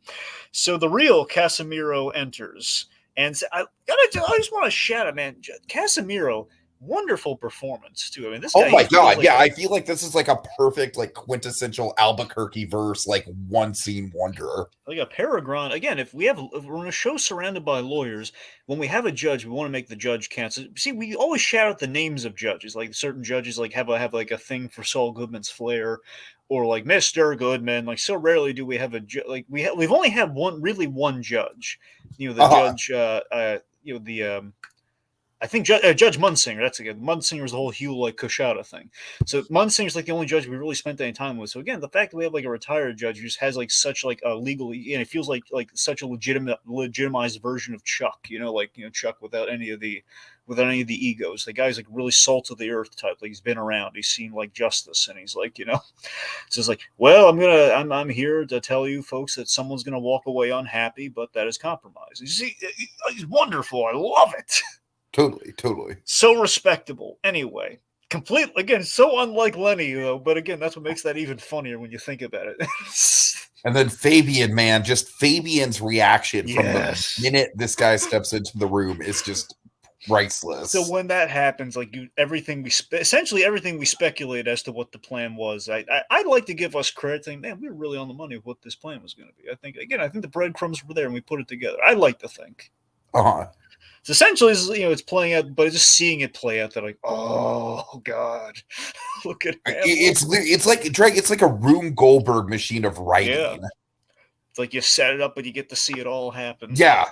so the real Casimiro enters, and I just want to shout out, man, Casimiro. Wonderful performance too. I mean, this guy. Oh my God! I feel like this is like a perfect, like quintessential Albuquerque verse, like one scene wonder. Like a Peregrine. Again, if we're in a show surrounded by lawyers, when we have a judge, we want to make the judge count. So, see, we always shout out the names of judges. Like certain judges, like have like a thing for Saul Goodman's flair, or like Mr. Goodman. Like so rarely do we have a like we've only had one judge. Judge. I think Judge Munsinger, that's again. Munsinger's the whole Hugh like Kushada thing. So Munsinger's like the only judge we really spent any time with. So again, the fact that we have like a retired judge who just has like such like a legal, and it feels like such a legitimized version of Chuck. Chuck without any of the egos. The guy's like really salt of the earth type. Like he's been around, he's seen like justice, and he's like, so it's like, well, I'm here to tell you folks that someone's gonna walk away unhappy, but that is compromise. You see, he's wonderful. I love it. Totally. So respectable. Anyway, again, so unlike Lenny, though. But again, that's what makes that even funnier when you think about it. And then Fabian, man, just Fabian's reaction from the minute this guy steps into the room is just priceless. So when that happens, like essentially everything we speculate as to what the plan was, I'd like to give us credit, saying, man, we were really on the money of what this plan was going to be. I think the breadcrumbs were there and we put it together. I like to think. So essentially, it's playing out, but just seeing it play out, they're like, oh God, look at him. It's like Drake. It's like a Rube Goldberg machine of writing. Yeah. It's like you set it up, but you get to see it all happen. Yeah.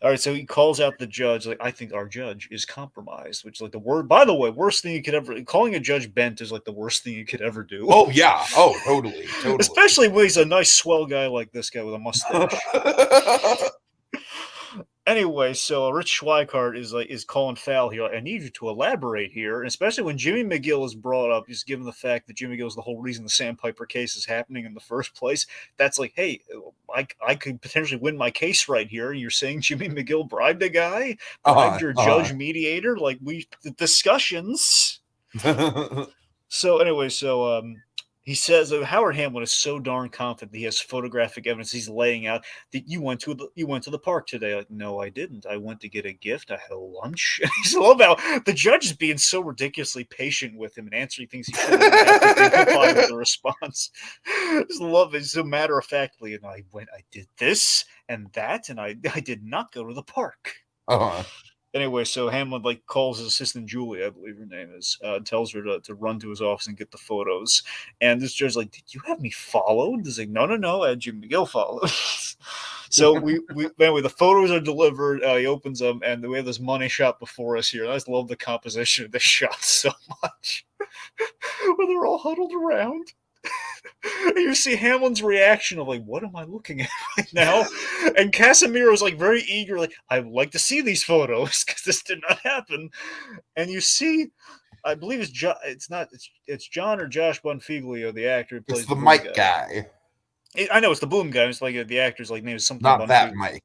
All right, so he calls out the judge. Like, I think our judge is compromised, which is like the word. By the way, worst thing you could ever calling a judge bent is like the worst thing you could ever do. Oh yeah. Oh totally. Especially when he's a nice swell guy like this guy with a mustache. Anyway, so Rich Schweikart is calling foul here. I need you to elaborate here, and especially when Jimmy McGill is brought up, just given the fact that Jimmy McGill is the whole reason the Sandpiper case is happening in the first place. That's like, hey, I could potentially win my case right here. You're saying Jimmy McGill bribed a guy, bribed your judge mediator, like the discussions. So anyway, He says Howard Hamlin is so darn confident he has photographic evidence. He's laying out that you went to the park today. Like, no, I didn't. I went to get a gift. I had a lunch. I love how the judge is being so ridiculously patient with him and answering things he shouldn't even have to dignify with the response. Just love it so matter of factly. And I did this and that, and I did not go to the park. Anyway, so Hamlin like calls his assistant Julie, I believe her name is, tells her to run to his office and get the photos. And this judge's like, "Did you have me followed?" He's like, "No, I had Jim Miguel followed." So anyway, the photos are delivered. He opens them, and we have this money shot before us here. I just love the composition of this shot so much, where they're all huddled around. You see Hamlin's reaction of like, what am I looking at right now? And Casimiro's like very eager, like, I'd like to see these photos because this did not happen. And you see, I believe it's John or Josh Bonfiglio, the actor who plays it's the Mike guy. I know it's the boom guy. It's like the actor's like name is something. Not that Mike.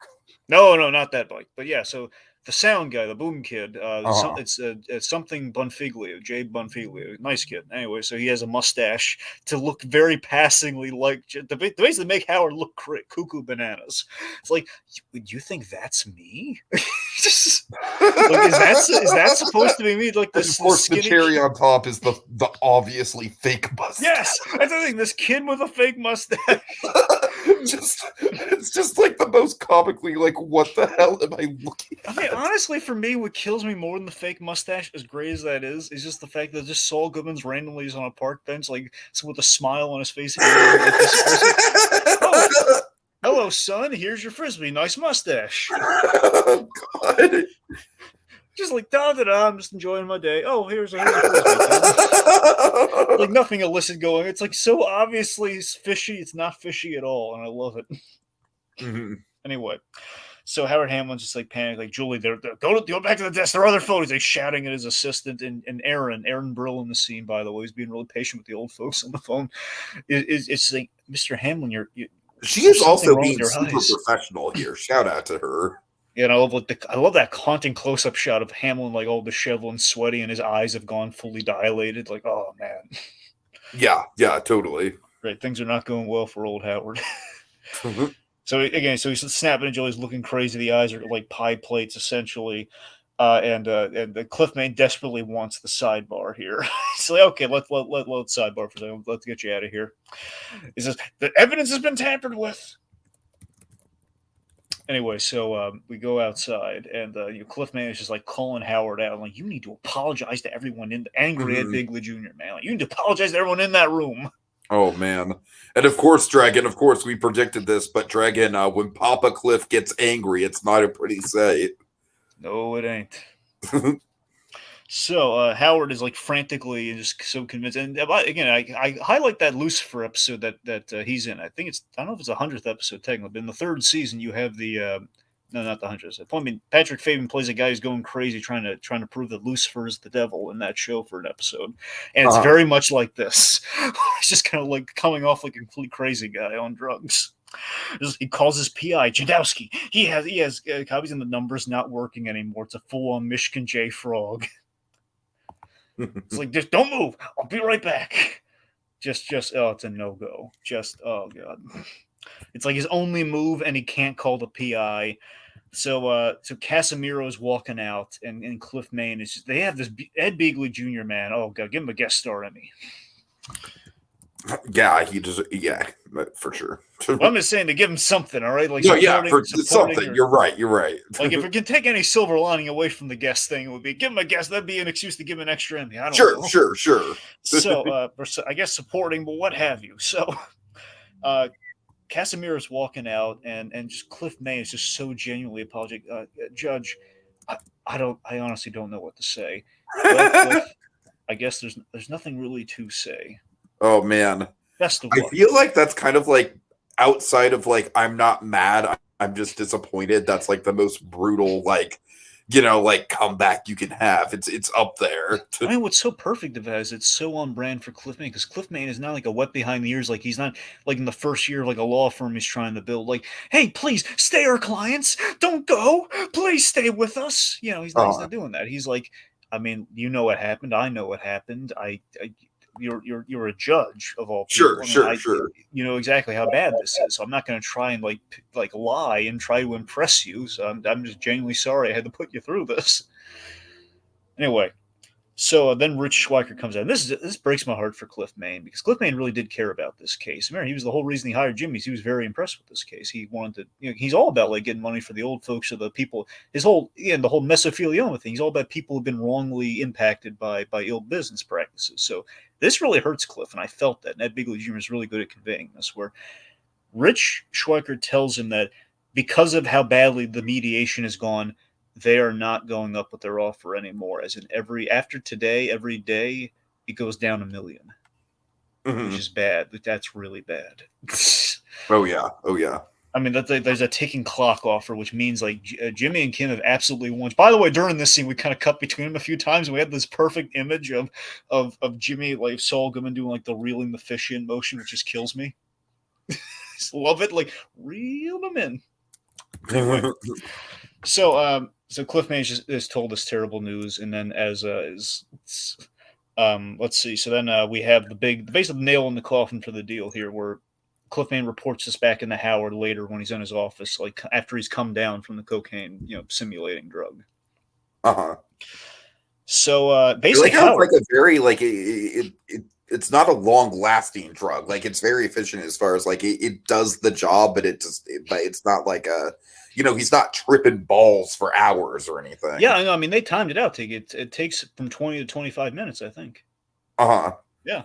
No, not that Mike. But yeah, so the sound guy, the boom kid, it's something Bonfiglio, Jay Bonfiglio, nice kid. Anyway, so he has a mustache to look very passingly like, to basically make Howard look cuckoo bananas. It's like, you think that's me? Like, is that supposed to be me? Like this, of course, the cherry on top is the obviously fake mustache. Yes, that's the thing. This kid with a fake mustache. It's just like the most comically like, what the hell am I looking at? I mean, honestly, for me, what kills me more than the fake mustache, as great as that is just the fact that just Saul Goodman's randomly is on a park bench, like with a smile on his face. Oh, hello, son. Here's your frisbee. Nice mustache. Oh, God. Just like I'm just enjoying my day. Oh, here's a frisbee. Like nothing illicit going. It's like so obviously fishy. It's not fishy at all, and I love it. Mm-hmm. Anyway, so Howard Hamlin's just like panicked, like Julie, they're go back to the desk. There are other photos. He's shouting at his assistant and Aaron Brill in the scene. By the way, he's being really patient with the old folks on the phone. It's like, Mr. Hamlin, she is also being super eyes. Professional here. Shout out to her. Yeah, and I love that haunting close-up shot of Hamlin, like all disheveled and sweaty, and his eyes have gone fully dilated. Like, oh man. Yeah, totally. Right, things are not going well for old Howard. Mm-hmm. So again, he's snapping at Julie's looking crazy. The eyes are like pie plates, essentially. And the Cliffman desperately wants the sidebar here. He's like, okay, let's sidebar for a second. Let's get you out of here. He says the evidence has been tampered with. Anyway, so we go outside, and Cliffman is just like calling Howard out, like, you need to apologize to everyone angry at Bigley Jr., man. Like, you need to apologize to everyone in that room. Oh, man. And of course, Dragon, we predicted this, but Dragon, when Papa Cliff gets angry, it's not a pretty sight. No, it ain't. So Howard is like frantically and just so convinced. And again, I highlight that Lucifer episode that he's in. I think I don't know if it's the 100th episode technically, but in the 3rd season you have the no, not the 100th. I mean, Patrick Fabian plays a guy who's going crazy trying to prove that Lucifer is the devil in that show for an episode, and it's very much like this. He's just kind of like coming off like a complete crazy guy on drugs. He calls his PI Jadowski. He has copies and the numbers not working anymore. It's a full-on Michigan J frog. It's like, just don't move. I'll be right back. Just it's a no-go. Oh god. It's like his only move, and he can't call the PI. So Casimiro's walking out, and Cliff Main is just, they have this Ed Beagley Jr. man. Oh god, give him a guest star Emmy. Yeah, for sure. Well, I'm just saying to give him something, all right? Like, for something. You're right. Like, if we can take any silver lining away from the guest thing, it would be give him a guest. That'd be an excuse to give him an extra Emmy. I don't know. Sure. So, I guess supporting, but what have you? So, Casimiro's walking out, and just Cliff May is just so genuinely apologetic. Judge, I honestly don't know what to say. Well, Cliff, I guess there's nothing really to say. Oh man, best of luck. I feel like that's kind of like outside of like I'm not mad, I'm just disappointed. That's like the most brutal comeback you can have. It's up there. I mean, what's so perfect about it is it's so on brand for Cliff Main, because Cliff Main is not like a wet behind the ears. Like, he's not like in the first year of like a law firm he's trying to build. Like, hey, please stay our clients. Don't go. Please stay with us. He's not doing that. He's like, I mean, you know what happened. I know what happened. you're a judge of all people. Sure. You know exactly how bad this is. So I'm not going to try and like lie and try to impress you. So I'm just genuinely sorry I had to put you through this. Anyway, so then Rich Schweiker comes out. And this breaks my heart for Cliff Main, because Cliff Main really did care about this case. Remember, he was the whole reason he hired Jimmy. He was very impressed with this case. He wanted to, he's all about like getting money for the old folks or the people. The whole mesothelioma thing. He's all about people who've been wrongly impacted by ill business practices. So this really hurts Cliff, and I felt that. And Ed Begley Jr. is really good at conveying this, where Rich Schweiker tells him that because of how badly the mediation has gone, they are not going up with their offer anymore. As in after today, every day, it goes down $1 million, which is bad. That's really bad. Oh yeah. I mean, there's a ticking clock offer, which means like Jimmy and Kim have absolutely won. By the way, during this scene, we kind of cut between them a few times, and we had this perfect image of Jimmy, like Saul Goodman doing like the reeling the fish in motion, which just kills me. Just love it, like reel them in. Anyway. So Cliff Main is told this terrible news, and then let's see. So then we have the basically nail in the coffin for the deal here, where Cliff Main reports this back into Howard later when he's in his office, like after he's come down from the cocaine, simulating drug. So basically, Howard, like a very it's not a long-lasting drug. Like, it's very efficient as far as like it does the job, but it's not like a. He's not tripping balls for hours or anything. Yeah, I know. I mean, they timed it out. It takes from 20 to 25 minutes, I think. Yeah.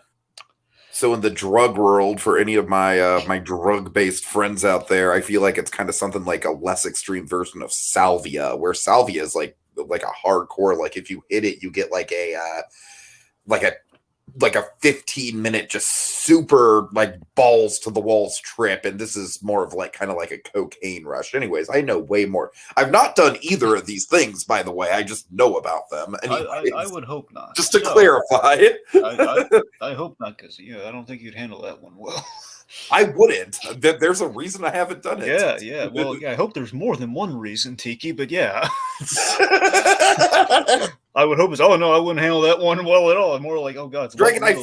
So in the drug world, for any of my my drug-based friends out there, I feel like it's kind of something like a less extreme version of salvia, where salvia is like a hardcore. Like, if you hit it, you get like a 15-minute just super like balls to the walls trip, and this is more of like kind of like a cocaine rush. Anyways, I know way more. I've not done either of these things, by the way. I just know about them. Anyways, I would hope not. Just to clarify. I hope not, because I don't think you'd handle that one well. I wouldn't. There's a reason I haven't done it. Yeah. Well, I hope there's more than one reason, Tiki, but yeah. I would hope it's, oh no, I wouldn't handle that one well at all. I'm more like, oh god, Dragon. I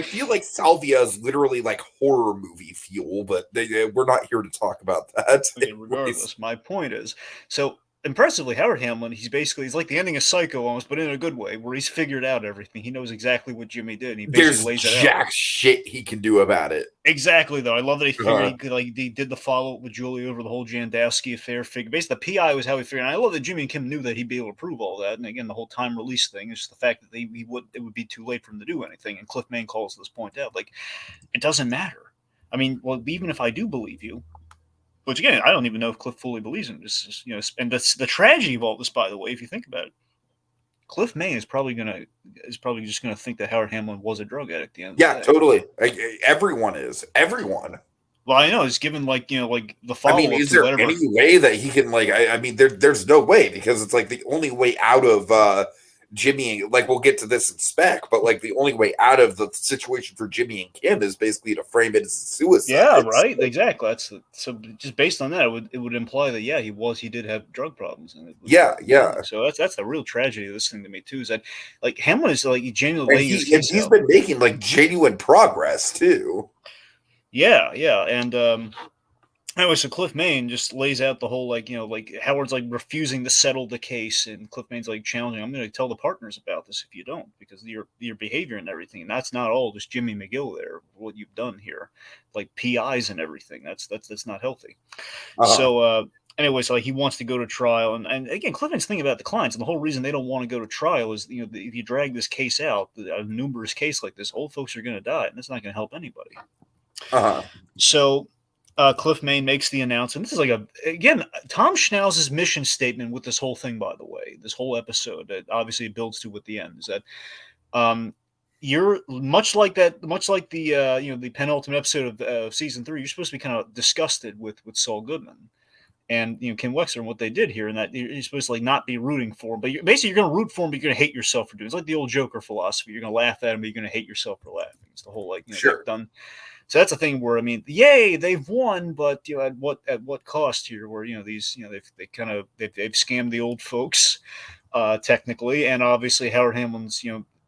feel like salvia is literally like horror movie fuel, but we're not here to talk about that. I mean, regardless, my point is, so impressively, Howard Hamlin, he's like the ending of Psycho almost, but in a good way, where he's figured out everything. He knows exactly what Jimmy did, and he basically lays it out. Jack shit he can do about it. Exactly, though. I love that he figured he did the follow-up with Julie over the whole Jandowski affair. Basically, the PI was how he figured. And I love that Jimmy and Kim knew that he'd be able to prove all that. And again, the whole time release thing is just the fact that it would be too late for him to do anything. And Cliff Main calls this point out. Like, it doesn't matter. I mean, well, even if I do believe you, which again, I don't even know if Cliff fully believes him. And that's the tragedy of all this, by the way, if you think about it. Cliff Main is probably just gonna think that Howard Hamlin was a drug addict at the end of the day. Totally. Everyone is. Everyone. Well, I know it's given like the follow-up. I mean, is there any way that he can I mean, there's no way, because it's like the only way out of Jimmy, like, we'll get to this in spec, but like the only way out of the situation for Jimmy and Kim is basically to frame it as suicide. Yeah, right. Exactly. So just based on that, it would imply that he did have drug problems. And yeah. So that's the real tragedy of this thing to me too. Is that like Hamlin is like genuinely he's been making like genuine progress too. Yeah, and anyway, so Cliff Main just lays out the whole like Howard's like refusing to settle the case, and Cliff Main's like challenging, I'm going to tell the partners about this if you don't, because your behavior and everything, and that's not all just Jimmy McGill there, what you've done here, like PIs and everything, that's not healthy. So anyway, so like he wants to go to trial, and again, Cliff Main's thinking about the clients, and the whole reason they don't want to go to trial is if you drag this case out, a numerous case like this, old folks are going to die, and that's not going to help anybody. So Cliff Main makes the announcement. This is like again, Tom Schnauz's mission statement with this whole thing, by the way, this whole episode that obviously builds to at the end, is that you're much like the the penultimate episode of season 3. You're supposed to be kind of disgusted with Saul Goodman and Kim Wexler and what they did here, and that you're supposed to like not be rooting for him, but you're going to root for him, but you're going to hate yourself for doing it. It's like the old Joker philosophy. You're going to laugh at him, but you're going to hate yourself for laughing. It's the whole sure. done. So that's a thing where, I mean, yay, they've won, but at what cost here? Where they've scammed the old folks, technically, and obviously Howard Hamlin's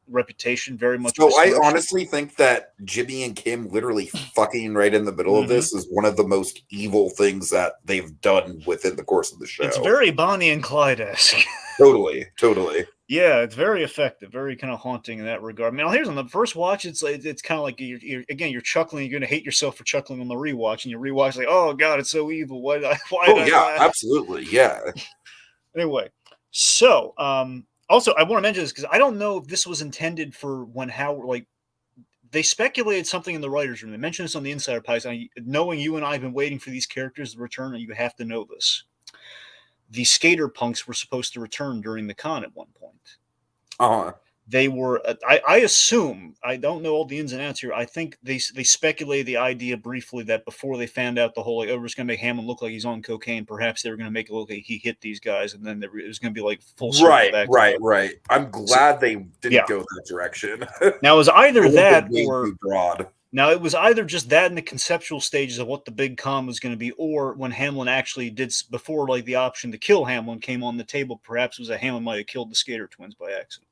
reputation very much. So I besmirched. honestly think that Jimmy and Kim literally fucking right in the middle of this is one of the most evil things that they've done within the course of the show. It's very Bonnie and Clyde-esque. Totally. Yeah, it's very effective, very kind of haunting in that regard. I mean, here's on the first watch, it's kind of like you're chuckling. You're going to hate yourself for chuckling on the rewatch, and you rewatch like, oh god, it's so evil. Why did I laugh? Absolutely, yeah. Anyway, so also I want to mention this because I don't know if this was intended for when Howard, like, they speculated something in the writers' room. They mentioned this on the Insider Pies. Knowing you and I have been waiting for these characters to return, and you have to know this. The skater punks were supposed to return during the con at one point. They were, I assume, I don't know all the ins and outs here. I think they speculated the idea briefly that before they found out the whole, like, oh, we're just going to make Hamlin look like he's on cocaine, perhaps they were going to make it look like he hit these guys, and then it was going to be like full circle back. Right. I'm glad they didn't go that direction. Now, it was either that or broad. Now, it was either just that in the conceptual stages of what the big con was going to be, or when Hamlin actually did, before like the option to kill Hamlin came on the table, perhaps it was that Hamlin might have killed the Skater twins by accident.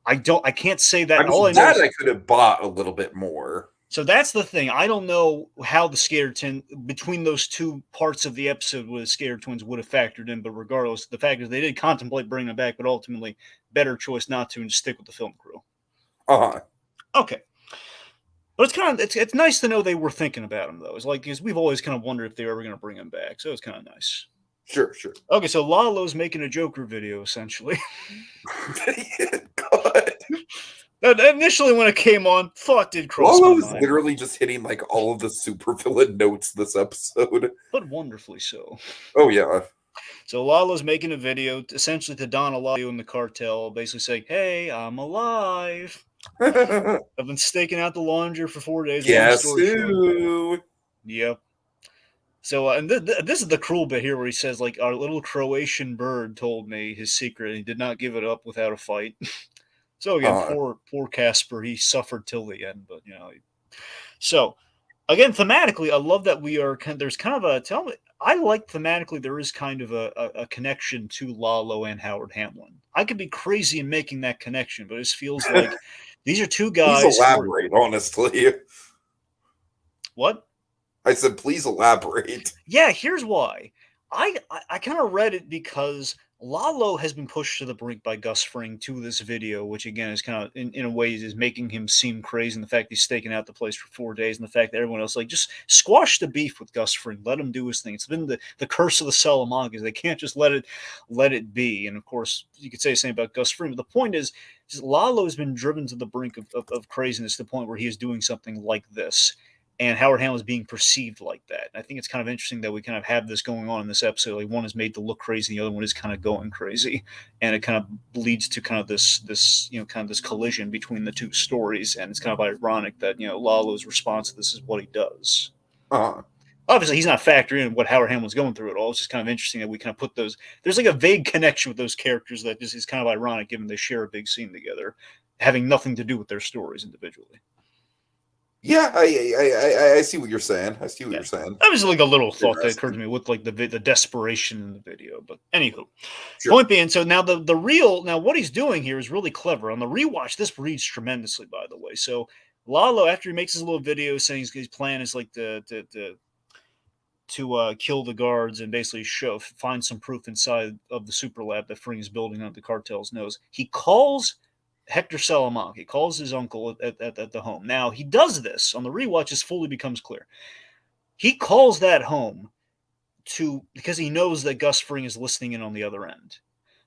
I can't say that. I mean, I could have bought a little bit more. So that's the thing. I don't know how the Skater twin, between those two parts of the episode where the Skater twins would have factored in, but regardless, the fact is they did contemplate bringing them back, but ultimately, better choice not to and just stick with the film crew. Okay. But it's nice to know they were thinking about him, though. It's like, because we've always kind of wondered if they were ever going to bring him back. So it's kind of nice. Sure. Okay, so Lalo's making a Joker video, essentially. God. Initially, when it came on, thought did cross Lalo my was mind. literally just hitting like all of the supervillain notes this episode. But wonderfully so. Oh, yeah. So Lalo's making a video, essentially to Don Eladio and the cartel, basically saying, hey, I'm alive. I've been staking out the laundry for 4 days. Guess who? Yep. So, and this is the cruel bit here where he says, like, our little Croatian bird told me his secret, and he did not give it up without a fight. So, again, poor Casper, he suffered till the end, but, you know. So, again, thematically, I love that there's kind of a, I like thematically there is kind of a connection to Lalo and Howard Hamlin. I could be crazy in making that connection, but it just feels like these are two guys. Please elaborate, honestly. What? I said, please elaborate. Yeah, here's why. I kind of read it because Lalo has been pushed to the brink by Gus Fring to this video, which again is kind of in a way is making him seem crazy. And the fact he's staking out the place for 4 days, and the fact that everyone else like just squash the beef with Gus Fring, let him do his thing. It's been the curse of the Salamagas. They can't just let it be. And of course, you could say the same about Gus Fring. But the point is Lalo has been driven to the brink of craziness to the point where he is doing something like this. And Howard Hamlin is being perceived like that. And I think it's kind of interesting that we kind of have this going on in this episode. Like one is made to look crazy, the other one is kind of going crazy, and it kind of leads to kind of this kind of this collision between the two stories. And it's kind of ironic that Lalo's response to this is what he does. Obviously, he's not factoring in what Howard Hamlin's going through at all. It's just kind of interesting that we kind of put those. There's like a vague connection with those characters that is kind of ironic, given they share a big scene together, having nothing to do with their stories individually. Yeah, I see what you're saying. That was like a little thought that occurred to me with like the desperation in the video. But anywho, Point being, so now the real what he's doing here is really clever. On the rewatch, this reads tremendously, by the way. So Lalo, after he makes his little video saying his plan is like to kill the guards and basically find some proof inside of the super lab that Fring is building on the cartel's nose, he calls Hector Salamanca. He calls his uncle at the home. Now, he does this. On the rewatch, this fully becomes clear. He calls that home because he knows that Gus Fring is listening in on the other end.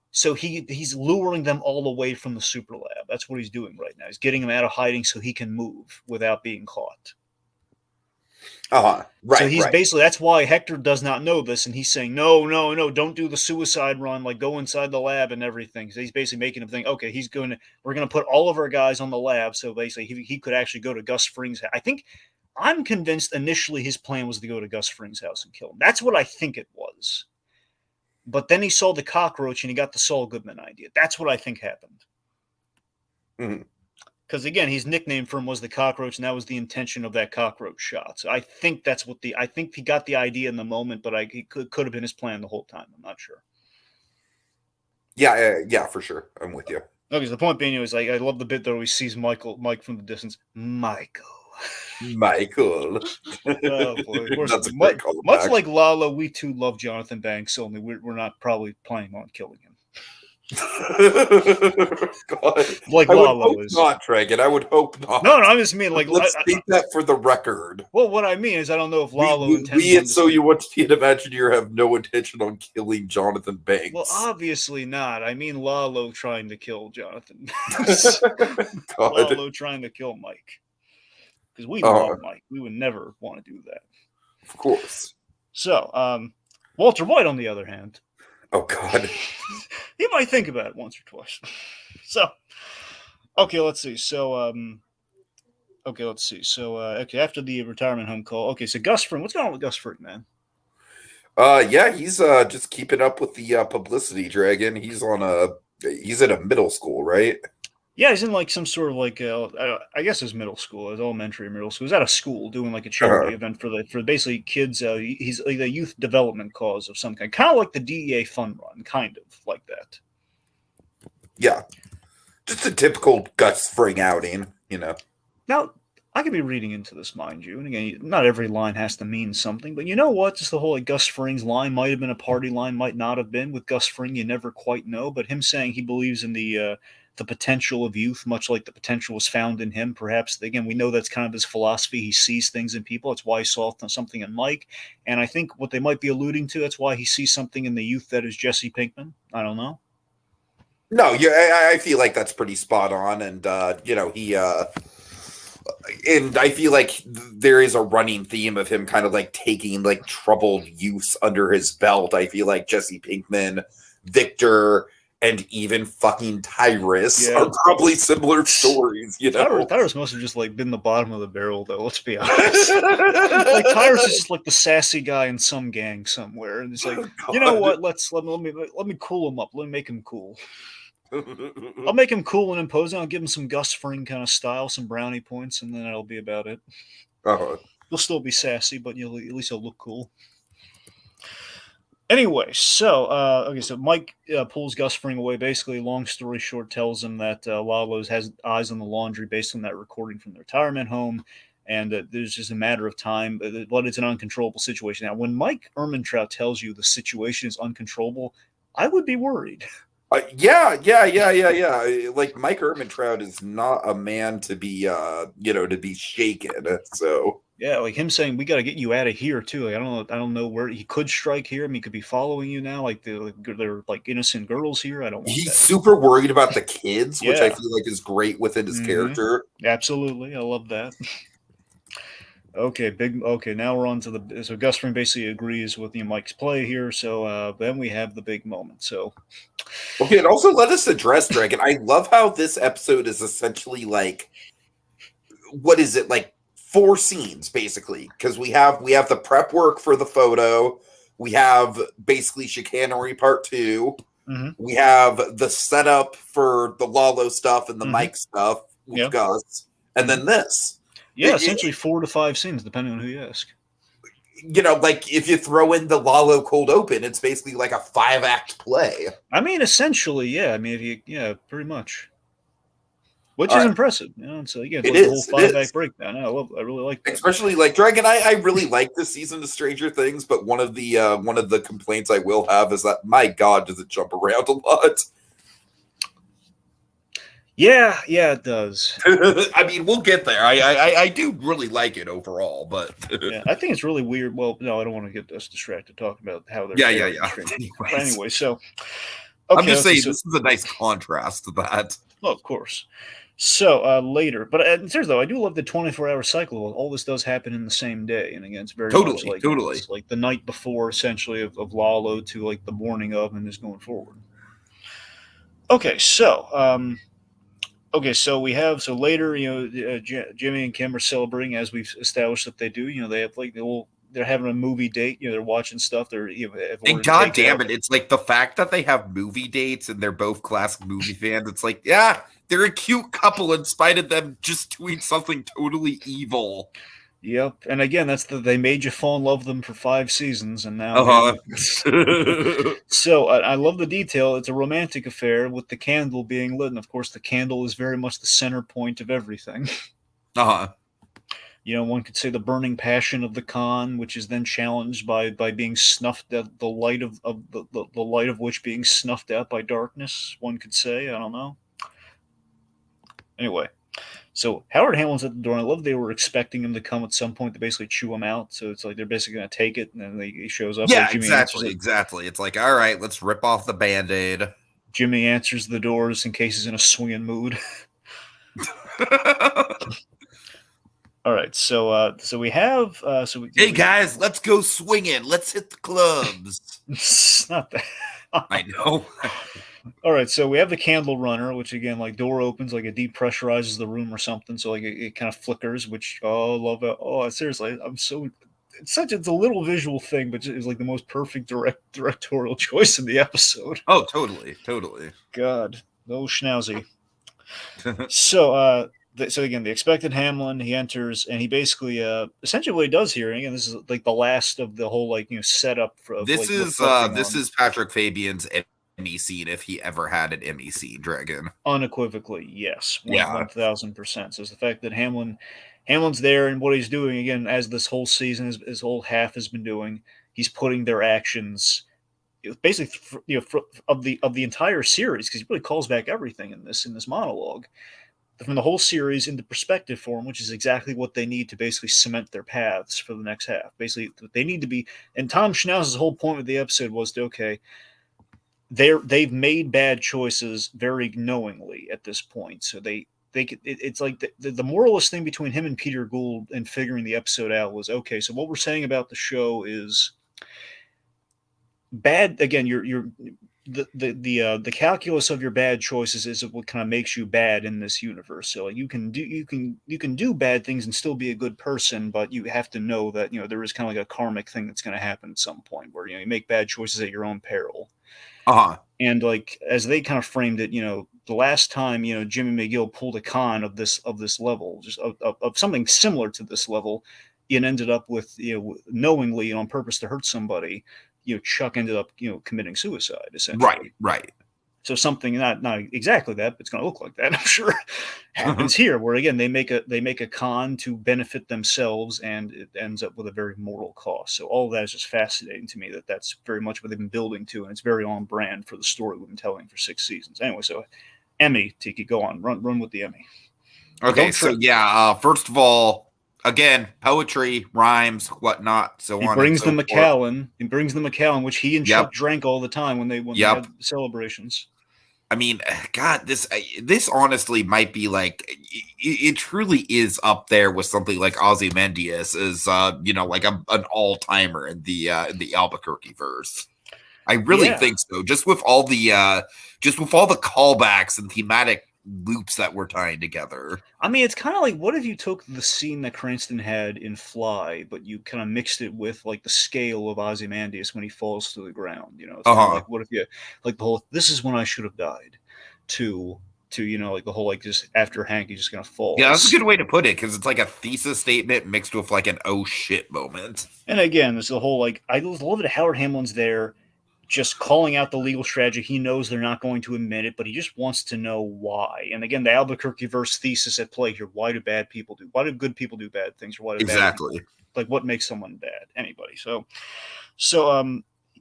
So he's luring them all away from the super lab. That's what he's doing right now. He's getting them out of hiding so he can move without being caught. Right. So he's basically, that's why Hector does not know this, and he's saying, no, don't do the suicide run, like go inside the lab and everything. So he's basically making him think, okay, we're going to put all of our guys on the lab, so basically he could actually go to Gus Fring's house. I'm convinced initially his plan was to go to Gus Fring's house and kill him. That's what I think it was. But then he saw the cockroach and he got the Saul Goodman idea. That's what I think happened. Mm-hmm. Because again, his nickname for him was the cockroach, and that was the intention of that cockroach shot. So I think I think he got the idea in the moment, but it could have been his plan the whole time. I'm not sure. Yeah, for sure. I'm with you. Okay, so the point being is like I love the bit that always sees Mike from the distance. Michael. Michael. Oh boy, of course. That's a great Much callback. like Lalo, we too love Jonathan Banks, only we're not probably planning on killing him. God. Like I would Lalo hope is. not, Dragon. I would hope not. No, I just mean like. Let's state that for the record. Well, what I mean is I don't know if Lalo intends we on so you want to imagine you have no intention on killing Jonathan Banks. Well, obviously not. I mean Lalo trying to kill Jonathan. Lalo trying to kill Mike. Because we love Mike. We would never want to do that. Of course. So, Walter White, on the other hand. Oh, God. He might think about it once or twice. So, okay, let's see. So, after the retirement home call. Okay, so Gus Fring. What's going on with Gus Fring, man? Yeah, he's just keeping up with the publicity, Dragon. He's at a middle school, right? Yeah, he's in like some sort of like I guess his middle school, his elementary or middle school. He's at a school doing like a charity event for basically kids. He's like a youth development cause of some kind of like the DEA fun run, kind of like that. Yeah, just a typical Gus Fring outing, you know. Now, I could be reading into this, mind you, and again, not every line has to mean something, but you know what? Just the whole like Gus Fring's line might have been a party line, might not have been. With Gus Fring, you never quite know. But him saying he believes in the potential of youth, much like the potential was found in him. Perhaps, again, we know that's kind of his philosophy. He sees things in people. That's why he saw something in Mike. And I think what they might be alluding to, that's why he sees something in the youth that is Jesse Pinkman. I don't know. No, yeah, I feel like that's pretty spot on. And, he... And I feel like there is a running theme of him kind of like taking like troubled youths under his belt. I feel like Jesse Pinkman, Victor, and even fucking Tyrus are probably similar stories, you know. Tyrus must have just like been the bottom of the barrel, though. Let's be honest. Like Tyrus is just like the sassy guy in some gang somewhere, and it's like, you know what? Let me cool him up. Let me make him cool. I'll make him cool and imposing. I'll give him some Gus Fring kind of style, some brownie points, and then that'll be about it. He'll still be sassy, but at least he'll look cool. Anyway, so so Mike pulls Gus Fring away. Basically, long story short, tells him that Lalo's has eyes on the laundry based on that recording from the retirement home, and there's just a matter of time. But it's an uncontrollable situation. Now, when Mike Ehrmantraut tells you the situation is uncontrollable, I would be worried. Yeah. Like Mike Ehrmantraut is not a man to be, to be shaken. So yeah, like him saying we got to get you out of here too. Like, I don't know where he could strike here. I mean, he could be following you now. Like they're like innocent girls here. I don't want he's that. super worried about the kids, which I feel like is great within his character. Absolutely, I love that. Okay, now we're on to so Gus Fring basically agrees with Mike's play here. So then we have the big moment. So okay, and also let us address Dragon. I love how this episode is essentially like, what is it, like 4 scenes basically? Because we have the prep work for the photo, we have basically chicanery part 2, we have the setup for the Lalo stuff and the Mike stuff with Gus, and then this. Yeah, essentially 4 to 5 scenes, depending on who you ask. You know, like if you throw in the Lalo cold open, it's basically like a 5-act play. I mean, essentially, yeah. I mean, pretty much. Which is impressive. You know, so again, it's like the whole 5-act breakdown. I really like that. Especially like Dragon. I really like this season of Stranger Things, but one of the complaints I will have is that, my God, does it jump around a lot. Yeah, it does. I mean, we'll get there. I do really like it overall, but yeah, I think it's really weird. Well, no, I don't want to get us distracted talking about how they're Anyway, so I'm just saying this is a nice contrast to that. Well, of course. So later, but in terms though, I do love the 24-hour cycle. All this does happen in the same day, and again, it's very much like it's like the night before, essentially, of Lalo to like the morning of, and just going forward. Okay, so. So we have later, Jimmy and Kim are celebrating, as we've established that they do. You know, they have like they're having a movie date. You know, they're watching stuff. They're and God damn it, it's like the fact that they have movie dates and they're both classic movie fans. It's like, yeah, they're a cute couple in spite of them just doing something totally evil. Yep. And again, that's they made you fall in love with them for 5 seasons, and now Uh again. huh. So I love the detail. It's a romantic affair with the candle being lit, and of course, the candle is very much the center point of everything. Uh huh. One could say the burning passion of the Khan, which is then challenged by being snuffed at the light of the light of which being snuffed out by darkness. One could say, I don't know. Anyway, so Howard Hamlin's at the door. And I love they were expecting him to come at some point to basically chew him out. So it's like they're basically going to take it, and then he shows up. Yeah, Like Jimmy answers exactly, it. exactly. It's like, all right, let's rip off the Band-Aid. Jimmy answers the doors in case he's in a swinging mood. All right, so we have Hey guys, let's go swinging. Let's hit the clubs. It's not that. I know. All right, so we have the candle runner, which again, like door opens, like it depressurizes the room or something, so like it kind of flickers. Which love it. Oh, seriously, I'm so it's a little visual thing, but it's like the most perfect directorial choice in the episode. Oh, totally, totally. God, no schnauzy. So so again, the expected Hamlin, he enters and he basically essentially what he does here, and again, this is like the last of the whole setup for This like is reflecting this on is Patrick Fabian's Emmy scene if he ever had an Emmy scene, Dragon. unequivocally, yes, Yeah. 1000%. So it's the fact that Hamlin's there and what he's doing again as this whole season, his whole half has been doing. He's putting their actions basically of the entire series because he really calls back everything in this monologue from the whole series into perspective form, which is exactly what they need to basically cement their paths for the next half. Basically, they need to be. And Tom Schnauz's whole point of the episode was to they've made bad choices very knowingly at this point, so it's like the moralist thing between him and Peter Gould in figuring the episode out was okay. So what we're saying about the show is bad. Again, you're the calculus of your bad choices is what kind of makes you bad in this universe. So like you can do bad things and still be a good person, but you have to know that there is kind of like a karmic thing that's going to happen at some point where you make bad choices at your own peril. And like as they kind of framed it, the last time Jimmy McGill pulled a con of this level, just of something similar to this level, it ended up with knowingly and on purpose to hurt somebody. Chuck ended up, committing suicide, essentially. Right. So something not exactly that, but it's going to look like that, I'm sure, happens here, where again they make a con to benefit themselves, and it ends up with a very moral cost. So all of that is just fascinating to me. That's very much what they've been building to, and it's very on brand for the story we've been telling for 6 seasons. Anyway, so Emmy, Tiki, go on, run with the Emmy. Okay, so first of all, again, poetry, rhymes, whatnot, so on. He brings the Macallan, which he and Chuck drank all the time when they had celebrations. I mean, God, this honestly might be like it truly is up there with something like Ozymandias is like an all timer in the Albuquerque verse. I really think so. Just with all the callbacks and thematic loops that we're tying together. I mean, it's kind of like, what if you took the scene that Cranston had in Fly, but you kind of mixed it with like the scale of Ozymandias when he falls to the ground? It's kind of like, what if you like the whole "this is when I should have died" to like the whole like just after Hank he's just gonna fall. Yeah, that's a good way to put it because it's like a thesis statement mixed with like an oh shit moment. And again, there's the whole like I love that Howard Hamlin's there, just calling out the legal strategy. He knows they're not going to admit it, but he just wants to know why. And again, the Albuquerque verse thesis at play here: why do good people do bad things, or why do bad people, like what makes someone bad? Anybody. So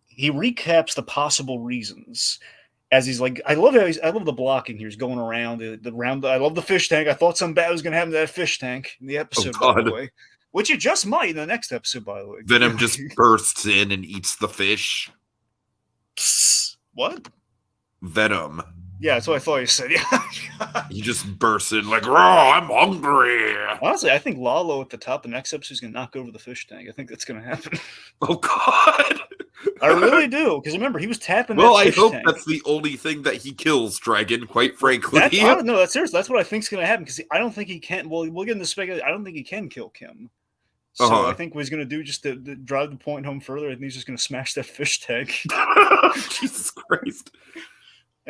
he recaps the possible reasons as he's like, I love the blocking here. He's going around the round. I love the fish tank. I thought something bad was going to happen to that fish tank in the episode, by the way, which it just might in the next episode, by the way. Venom just bursts in and eats the fish. What? Venom. Yeah, that's what I thought you said. Yeah. He just bursts in like, "Oh, I'm hungry." Honestly, I think Lalo at the top of the next episode is going to knock over the fish tank. I think that's going to happen. Oh, God. I really do. Because remember, he was tapping that fish tank. Well, I hope that's the only thing that he kills, Dragon, quite frankly. No, that's serious. That's what I think is going to happen. Because I don't think he can. Well, we'll get into speculation. I don't think he can kill Kim. So I think what he's going to do, just to drive the point home further, I think he's just going to smash that fish tank. Jesus Christ.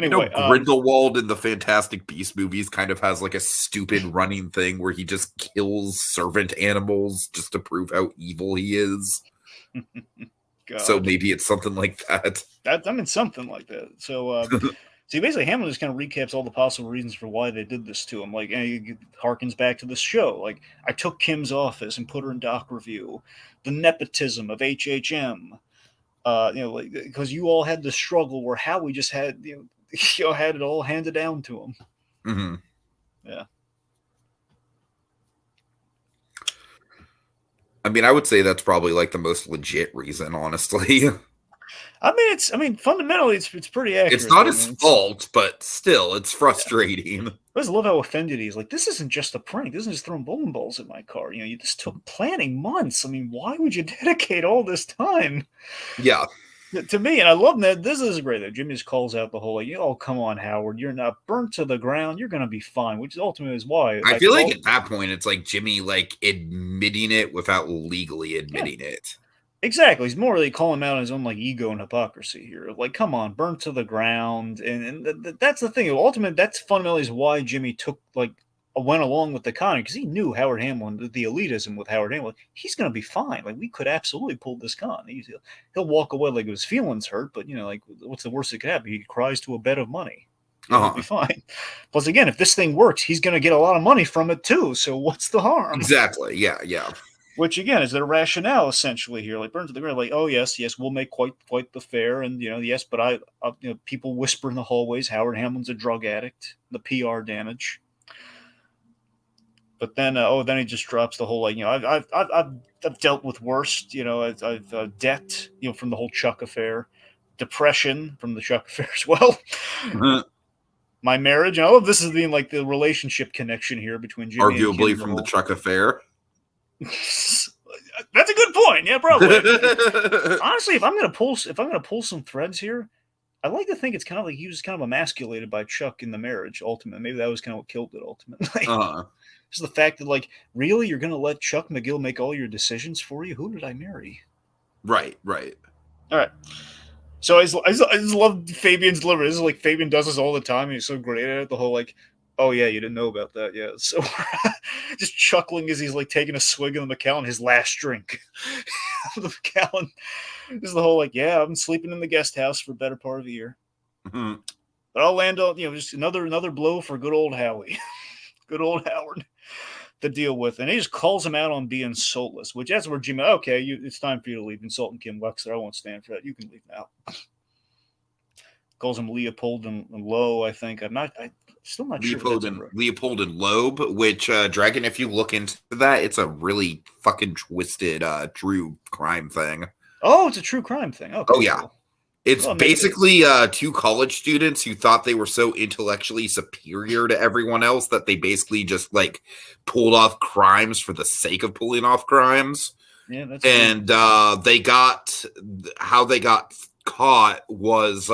Anyway, Grindelwald in the Fantastic Beast movies kind of has like a stupid running thing where he just kills servant animals just to prove how evil he is. So maybe it's something like that. Something like that. So, see, basically, Hamlin just kind of recaps all the possible reasons for why they did this to him. Like, he harkens back to the show. Like, I took Kim's office and put her in doc review. The nepotism of HHM. Like, because you all had the struggle where Howie just had, had it all handed down to him. Mm-hmm. Yeah. I mean, I would say that's probably like the most legit reason, honestly. I mean, fundamentally, it's pretty accurate. It's not his fault, but still, it's frustrating. I just love how offended he is. Like, this isn't just a prank. This isn't just throwing bowling balls at my car. You this took planning months. I mean, why would you dedicate all this time? Yeah. To me, and I love that. This is great. That Jimmy just calls out the whole, like, oh, come on, Howard. You're not burnt to the ground. You're going to be fine, which ultimately is why. I feel like at that point, it's like Jimmy, like, admitting it without legally admitting it. Exactly. He's more really calling him out on his own, like, ego and hypocrisy here. Like, come on, burnt to the ground. And that's the thing. Ultimately, that's fundamentally is why Jimmy went along with the con, because he knew Howard Hamlin, the elitism with Howard Hamlin, he's going to be fine. Like, we could absolutely pull this con. He'll walk away like his feelings hurt, but, like, what's the worst that could happen? He cries to a bed of money. He'll be fine. Plus, again, if this thing works, he's going to get a lot of money from it, too. So what's the harm? Exactly. Yeah. Which, again, is their rationale, essentially, here. Like, burn to the ground. Like, oh, yes, we'll make quite the fare. And, yes, but people whisper in the hallways, Howard Hamlin's a drug addict. The PR damage. But then, then he just drops the whole, like, I've dealt with worse, I've debt, from the whole Chuck affair, depression from the Chuck affair as well, my marriage, and all of this is being like the relationship connection here between Jimmy arguably and Kim, from the Chuck affair. That's a good point. Yeah, probably. Honestly, if I'm gonna pull some threads here, I like to think it's kind of like he was kind of emasculated by Chuck in the marriage. Ultimately, maybe that was kind of what killed it. Ultimately. Just the fact that, like, really, you're going to let Chuck McGill make all your decisions for you? Who did I marry? Right. All right. So I just love Fabian's delivery. This is like Fabian does this all the time. And he's so great at it. The whole, like, oh, yeah, you didn't know about that. Yeah. So just chuckling as he's, like, taking a swig of the Macallan, his last drink. The Macallan. This is the whole, like, yeah, I've been sleeping in the guest house for a better part of a year. Mm-hmm. But I'll land on, just another blow for good old Howie. Good old Howard to deal with. And he just calls him out on being soulless, which that's where Jimmy, okay, it's time for you to leave. Insulting Kim Wexler. I won't stand for that. You can leave now. Calls him Leopold and Lowe, I think. I'm still not sure. Leopold and Loeb, which, Dragon, if you look into that, it's a really fucking twisted true crime thing. Oh, it's a true crime thing. Okay, oh, yeah. Cool. It's basically two college students who thought they were so intellectually superior to everyone else that they basically just, like, pulled off crimes for the sake of pulling off crimes. Yeah, that's and they got caught was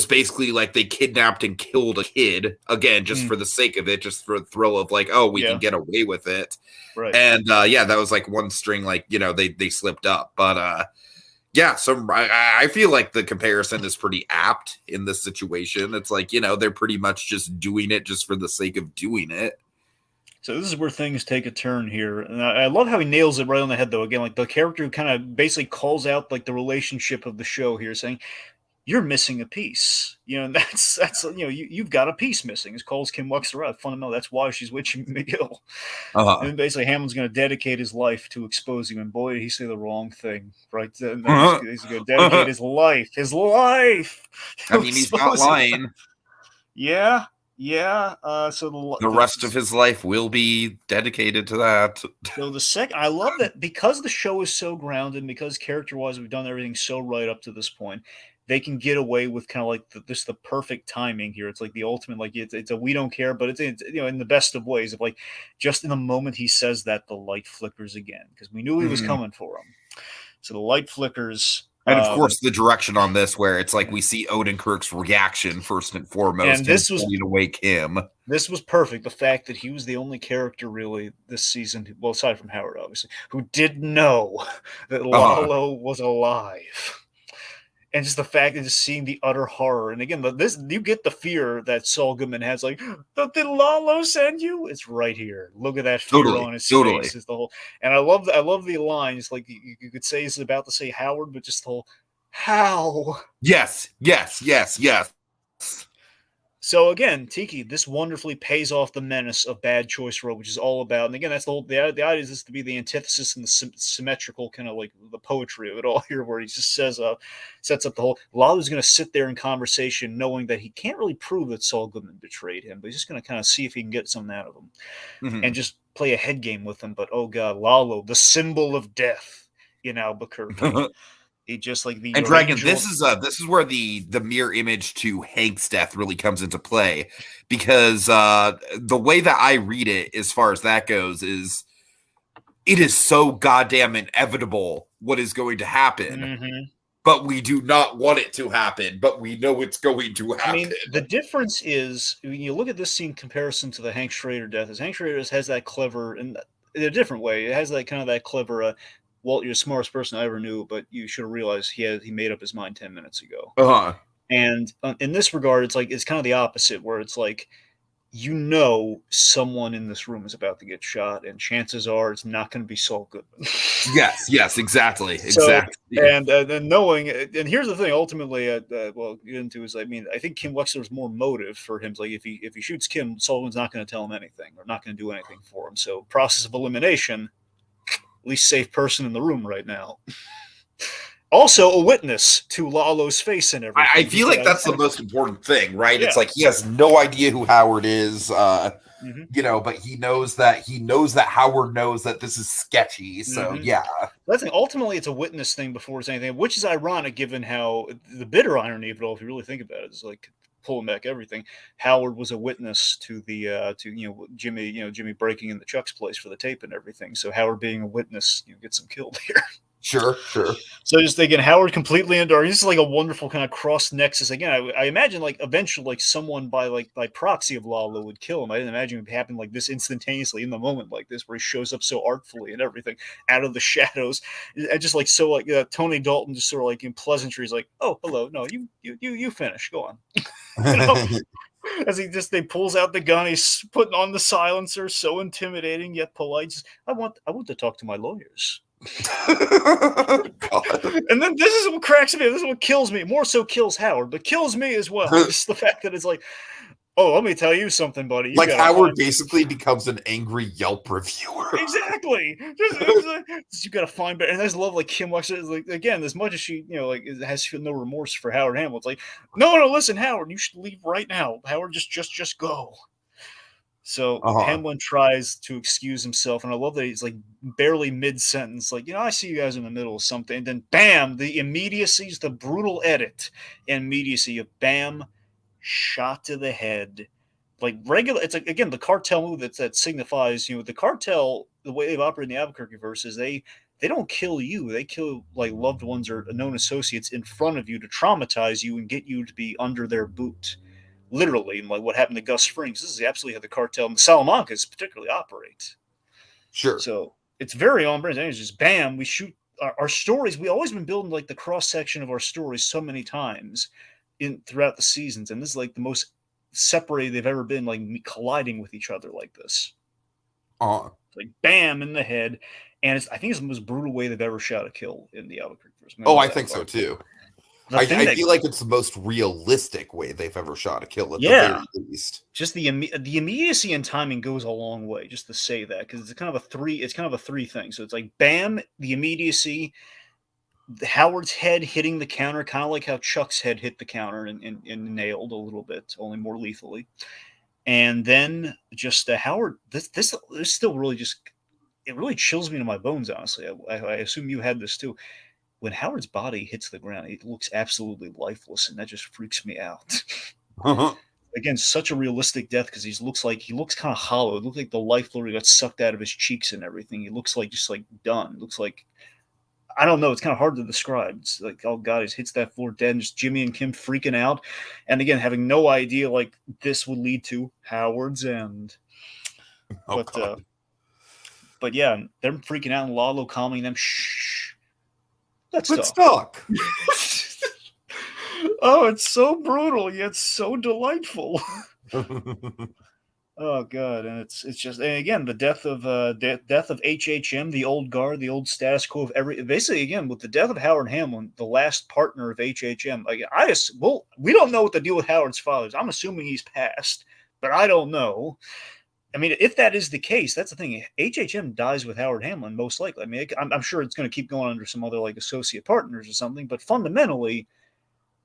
basically like they kidnapped and killed a kid again just for the sake of it, just for the thrill of, like, oh, we can get away with it. Right. And that was like one string, like, they slipped up, but yeah, so I feel like the comparison is pretty apt in this situation. It's like, they're pretty much just doing it just for the sake of doing it. So this is where things take a turn here. And I love how he nails it right on the head, though. Again, like, the character who kind of basically calls out, like, the relationship of the show here, saying, you're missing a piece. And that's you've got a piece missing. It calls Kim Wexler out. Fundamentally, that's why she's with Jimmy McGill. And basically, Hamlin's going to dedicate his life to exposing him. And boy, did he say the wrong thing, right? He's going to dedicate his life. His life. I mean, he's not lying. Yeah. So the rest of his life will be dedicated to that. So I love that because the show is so grounded, because character-wise we've done everything so right up to this point. They can get away with kind of like the perfect timing here. It's like the ultimate, like it's a we don't care, but it's in the best of ways. Of like just in the moment he says that, the light flickers again because we knew he was coming for him. So the light flickers, and of course the direction on this, where it's like we see Odenkirk's reaction first and foremost, and this was to wake him. This was perfect. The fact that he was the only character really this season, well, aside from Howard, obviously, who didn't know that Lalo was alive. And just the fact of just seeing the utter horror. And again, this you get the fear that Saul Goodman has, like, did Lalo send you? It's right here. Look at that fear on his face. Is the whole, and I love the lines. Like you could say he's about to say Howard, but just the whole how. Yes. So again, Tiki, this wonderfully pays off the menace of Bad Choice Road, which is all about, and again, that's the idea is this to be the antithesis and the symmetrical kind of like the poetry of it all here, where he just sets up the whole, Lalo's going to sit there in conversation knowing that he can't really prove that Saul Goodman betrayed him, but he's just going to kind of see if he can get something out of him, and just play a head game with him. But oh god, Lalo, the symbol of death in Albuquerque. It just like the and Dragon. This is where the mirror image to Hank's death really comes into play, because the way that I read it, as far as that goes, is it is so goddamn inevitable what is going to happen, but we do not want it to happen, but we know it's going to happen. I mean, the difference is when you look at this scene in comparison to the Hank Schrader death, is Hank Schrader has that clever, and in a different way, it has that kind of that clever. Walt, you're the smartest person I ever knew, but you should have realized he made up his mind 10 minutes ago. And in this regard, it's kind of the opposite, where it's like, someone in this room is about to get shot, and chances are it's not going to be Saul Goodman. Yes, exactly. And knowing, and here's the thing, ultimately, well, get into is, I mean, I think Kim Wexler's more motive for him. Like if he shoots Kim, Sullivan's not going to tell him anything, or not going to do anything for him. So process of elimination. Least safe person in the room right now. Also a witness to Lalo's face and everything. I feel like that's the most important thing, right? Yeah. It's like he has no idea who Howard is, but he knows that Howard knows that this is sketchy. So yeah. That's ultimately it's a witness thing before it's anything, which is ironic given how the bitter irony of it all, if you really think about it, is like pulling back everything. Howard was a witness to the Jimmy breaking in the Chuck's place for the tape and everything. So Howard being a witness, gets him killed here. Sure. So just thinking Howard completely in dark. This is like a wonderful kind of cross nexus. Again, I imagine like eventually like someone by proxy of Lalo would kill him. I didn't imagine it would happen like this instantaneously in the moment like this, where he shows up so artfully and everything out of the shadows. And just like so like Tony Dalton just sort of like in pleasantries like, oh hello, no you finish, go on. As he pulls out the gun, he's putting on the silencer, so intimidating yet polite. Just, I want to talk to my lawyers. And then this is what cracks me. This is what kills me. More so kills Howard, but kills me as well. Just the fact that it's like, oh, let me tell you something, buddy. Like Howard basically becomes an angry Yelp reviewer. Exactly. You got to find better. And I just love like Kim Wexler. Like again, as much as she, has no remorse for Howard Hamlin. It's like, no, listen, Howard, you should leave right now. Howard, just go. So Hamlin tries to excuse himself, and I love that he's like barely mid-sentence, like, I see you guys in the middle of something, and then bam, the immediacy, the brutal edit and immediacy of bam, shot to the head. Like regular, it's like, again, the cartel move that signifies, the cartel, the way they've operated in the Albuquerque verse is they don't kill you, they kill like loved ones or known associates in front of you to traumatize you and get you to be under their boot. Literally, like what happened to Gus Springs. This is absolutely how the cartel and the Salamancas particularly operate. Sure. So it's very on brand. It's just bam, we shoot our stories. We always been building like the cross section of our stories so many times throughout the seasons, and this is like the most separated they've ever been, like colliding with each other like this. Like bam in the head, and I think it's the most brutal way they've ever shot a kill in the Albuquerque verse. I think so too. I feel like it's the most realistic way they've ever shot a kill at the very least. Just the immediacy and timing goes a long way, just to say that, because it's kind of a three thing. So it's like bam, the immediacy, Howard's head hitting the counter, kind of like how Chuck's head hit the counter and nailed a little bit, only more lethally. And then just Howard, this still really it really chills me to my bones, honestly. I assume you had this too. When Howard's body hits the ground, it looks absolutely lifeless, and that just freaks me out. Again, such a realistic death because he looks kind of hollow. It looks like the life literally got sucked out of his cheeks and everything. He looks like just like done. It looks like, I don't know. It's kind of hard to describe. It's like, oh God, he hits that floor dead, and just Jimmy and Kim freaking out, and again having no idea like this would lead to Howard's end. But yeah, them freaking out and Lalo calming them. Shh. Let's talk. Oh, it's so brutal yet so delightful. Oh god, and it's just, and again, the death of death of HHM, the old guard, the old status quo of every, basically again with the death of Howard Hamlin, the last partner of HHM. Like well, we don't know what the deal with Howard's father is. I'm assuming he's passed, but I don't know. I mean, if that is the case, that's the thing. HHM dies with Howard Hamlin most likely. I mean, I'm sure it's going to keep going under some other like associate partners or something, but fundamentally,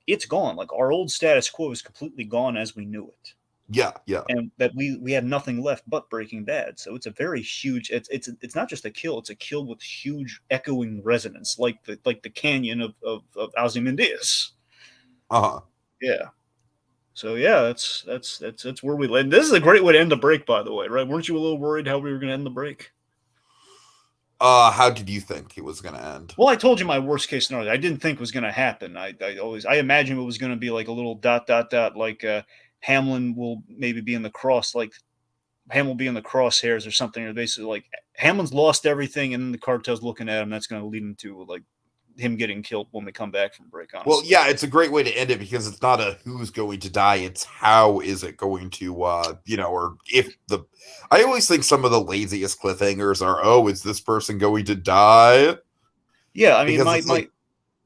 it's gone. Like our old status quo is completely gone as we knew it. Yeah. And that we have nothing left but Breaking Bad. So it's a very huge. It's not just a kill. It's a kill with huge echoing resonance, like the canyon of Ozymandias. Yeah. So yeah, that's where we land. This is a great way to end the break, by the way, right? Weren't you a little worried how we were going to end the break? How did you think it was going to end? Well, I told you my worst case scenario. I didn't think was going to happen. I imagined it was going to be like a little ... like Hamlin will maybe be in the cross, like Ham will be in the crosshairs or something, or basically like Hamlin's lost everything, and then the cartel's looking at him. That's going to lead him to like him getting killed when we come back from break. Honestly. Well, yeah, it's a great way to end it because it's not a who's going to die; it's how is it going to, or if the. I always think some of the laziest cliffhangers are, oh, is this person going to die? Yeah, I mean,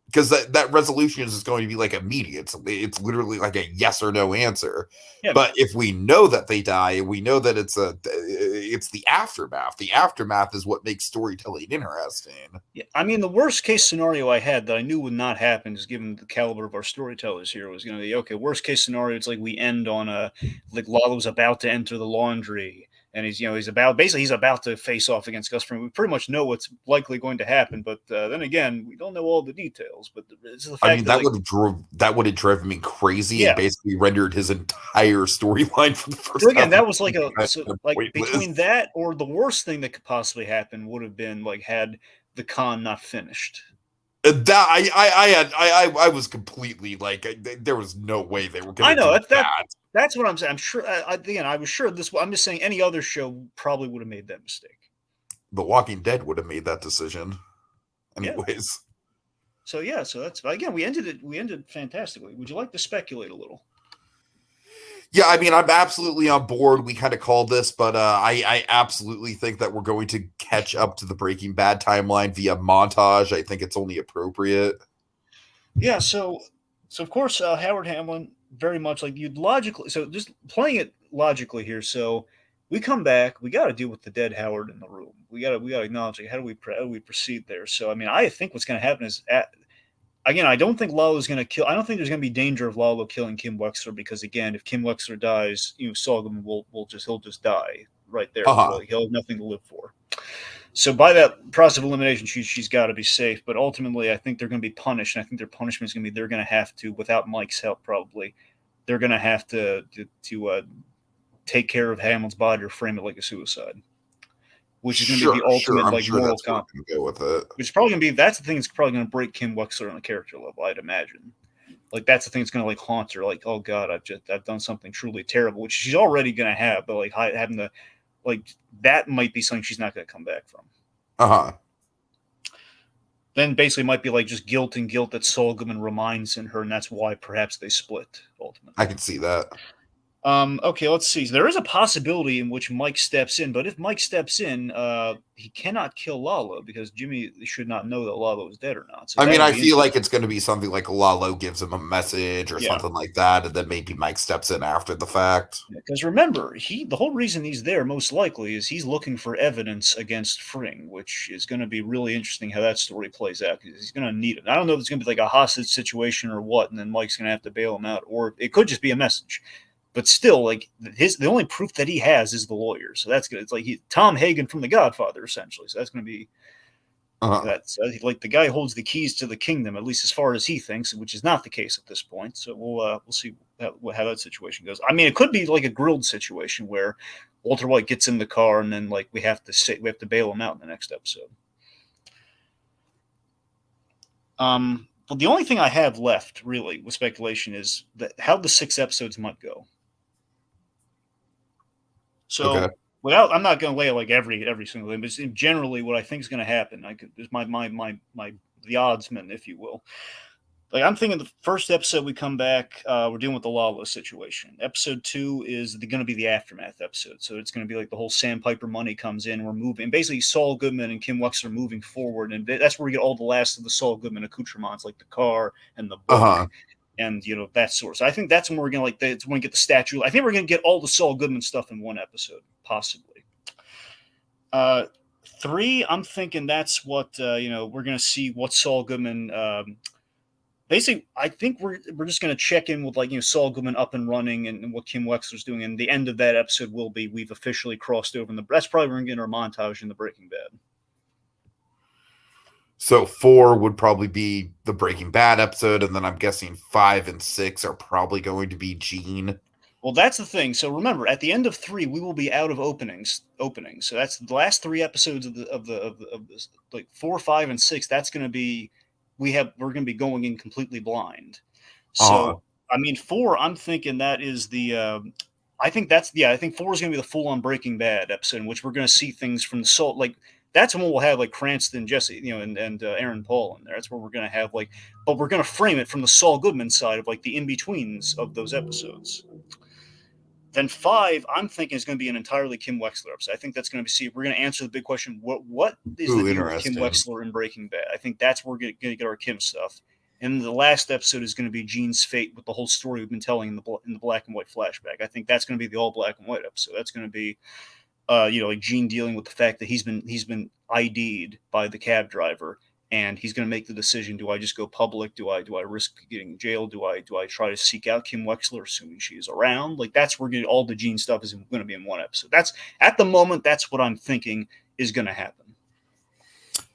because that resolution is going to be like immediate. It's literally like a yes or no answer. Yeah, but if we know that they die, we know that it's the aftermath. The aftermath is what makes storytelling interesting. Yeah, I mean, the worst case scenario I had that I knew would not happen, just given the caliber of our storytellers here, was going to be, okay, worst case scenario, it's like we end on like Lalo's about to enter the laundry. And he's about to face off against Gus Fring. We pretty much know what's likely going to happen, but then again, we don't know all the details. But it's the fact that would have driven me crazy and basically rendered his entire storyline for the first. So again, that was like between that or the worst thing that could possibly happen would have been like had the con not finished. That I was completely like there was no way they were going to. I know that's what I'm saying. I'm sure. Again, I was sure this. I'm just saying any other show probably would have made that mistake. The Walking Dead would have made that decision, anyways. Yeah. So that's again. We ended fantastically. Would you like to speculate a little? Yeah, I mean, I'm absolutely on board. We kind of called this, but I absolutely think that we're going to catch up to the Breaking Bad timeline via montage. I think it's only appropriate. Yeah, so of course, Howard Hamlin, very much like you'd logically, so just playing it logically here. So we come back, we got to deal with the dead Howard in the room. We got to acknowledge, like, how do we proceed there? So, I mean, I think what's going to happen is again, I don't think Lalo's going to kill. I don't think there's going to be danger of Lalo killing Kim Wexler because, again, if Kim Wexler dies, Saul Goodman he'll just die right there. He'll have nothing to live for. So by that process of elimination, she's got to be safe. But ultimately, I think they're going to be punished. And I think their punishment is going to be they're going to have to, without Mike's help, probably, they're going to have to take care of Hamlin's body or frame it like a suicide. Which is going to be the ultimate moral compass. Go with it. Which is probably going to be that's the thing that's probably going to break Kim Wexler on a character level, I'd imagine. Like that's the thing that's going to like haunt her. Like, oh God, I've done something truly terrible, which she's already going to have. But like having to that might be something she's not going to come back from. Then basically it might be like just guilt that Saul Goodman reminds in her, and that's why perhaps they split ultimately. I can see that. Okay, let's see. There is a possibility in which Mike steps in, but if Mike steps in, he cannot kill Lalo because Jimmy should not know that Lalo is dead or not. So I feel like it's going to be something like Lalo gives him a message or something like that, and then maybe Mike steps in after the fact. Because remember, the whole reason he's there most likely is he's looking for evidence against Fring, which is going to be really interesting how that story plays out because he's going to need it. I don't know if it's going to be like a hostage situation or what, and then Mike's going to have to bail him out, or it could just be a message. But still, like the only proof that he has is the lawyer. So that's good. It's like Tom Hagen from The Godfather, essentially. So that's going to be that's like the guy holds the keys to the kingdom, at least as far as he thinks, which is not the case at this point. So we'll see how that situation goes. I mean, it could be like a grilled situation where Walter White gets in the car and then like we have to bail him out in the next episode. But the only thing I have left really with speculation is that how the 6 episodes might go. So I'm not going to lay like every single thing, but generally what I think is going to happen, is the oddsman, if you will. Like, I'm thinking the first episode we come back, we're dealing with the Lawless situation. Episode 2 is going to be the aftermath episode. So it's going to be like the whole Sandpiper money comes in. We're moving. Basically, Saul Goodman and Kim Wexler moving forward. And that's where we get all the last of the Saul Goodman accoutrements, like the car and the book. And, that sort. So I think that's when we're going to, that's when we get the statue. I think we're going to get all the Saul Goodman stuff in one episode, possibly. 3, I'm thinking that's what, we're going to see what Saul Goodman... basically, I think we're just going to check in with Saul Goodman up and running and what Kim Wexler's doing. And the end of that episode will be we've officially crossed over. That's probably where we're going to get our montage in the Breaking Bad. So 4 would probably be the Breaking Bad episode, and then I'm guessing 5 and 6 are probably going to be Gene. Well, that's the thing. So remember, at the end of 3, we will be out of openings. So that's the last 3 episodes of this, 4, 5, and 6. That's going to be. We're going to be going in completely blind. So, 4, I'm thinking that is the, I think 4 is going to be the full-on Breaking Bad episode in which we're going to see things from the Saul, that's when we'll have Cranston, Jesse, and Aaron Paul in there. That's where we're going to have but we're going to frame it from the Saul Goodman side of the in-betweens of those episodes. Then 5, I'm thinking is going to be an entirely Kim Wexler episode. I think that's going to be, we're going to answer the big question, what is the deal with Kim Wexler in Breaking Bad? I think that's where we're going to get our Kim stuff. And the last episode is going to be Gene's fate with the whole story we've been telling in the black and white flashback. I think that's going to be the all black and white episode. That's going to be, Gene dealing with the fact that he's been ID'd by the cab driver. And he's going to make the decision: do I just go public? Do I risk getting jailed? Do I try to seek out Kim Wexler assuming she is around? That's where all the Gene stuff is going to be in one episode. That's at the moment. That's what I'm thinking is going to happen.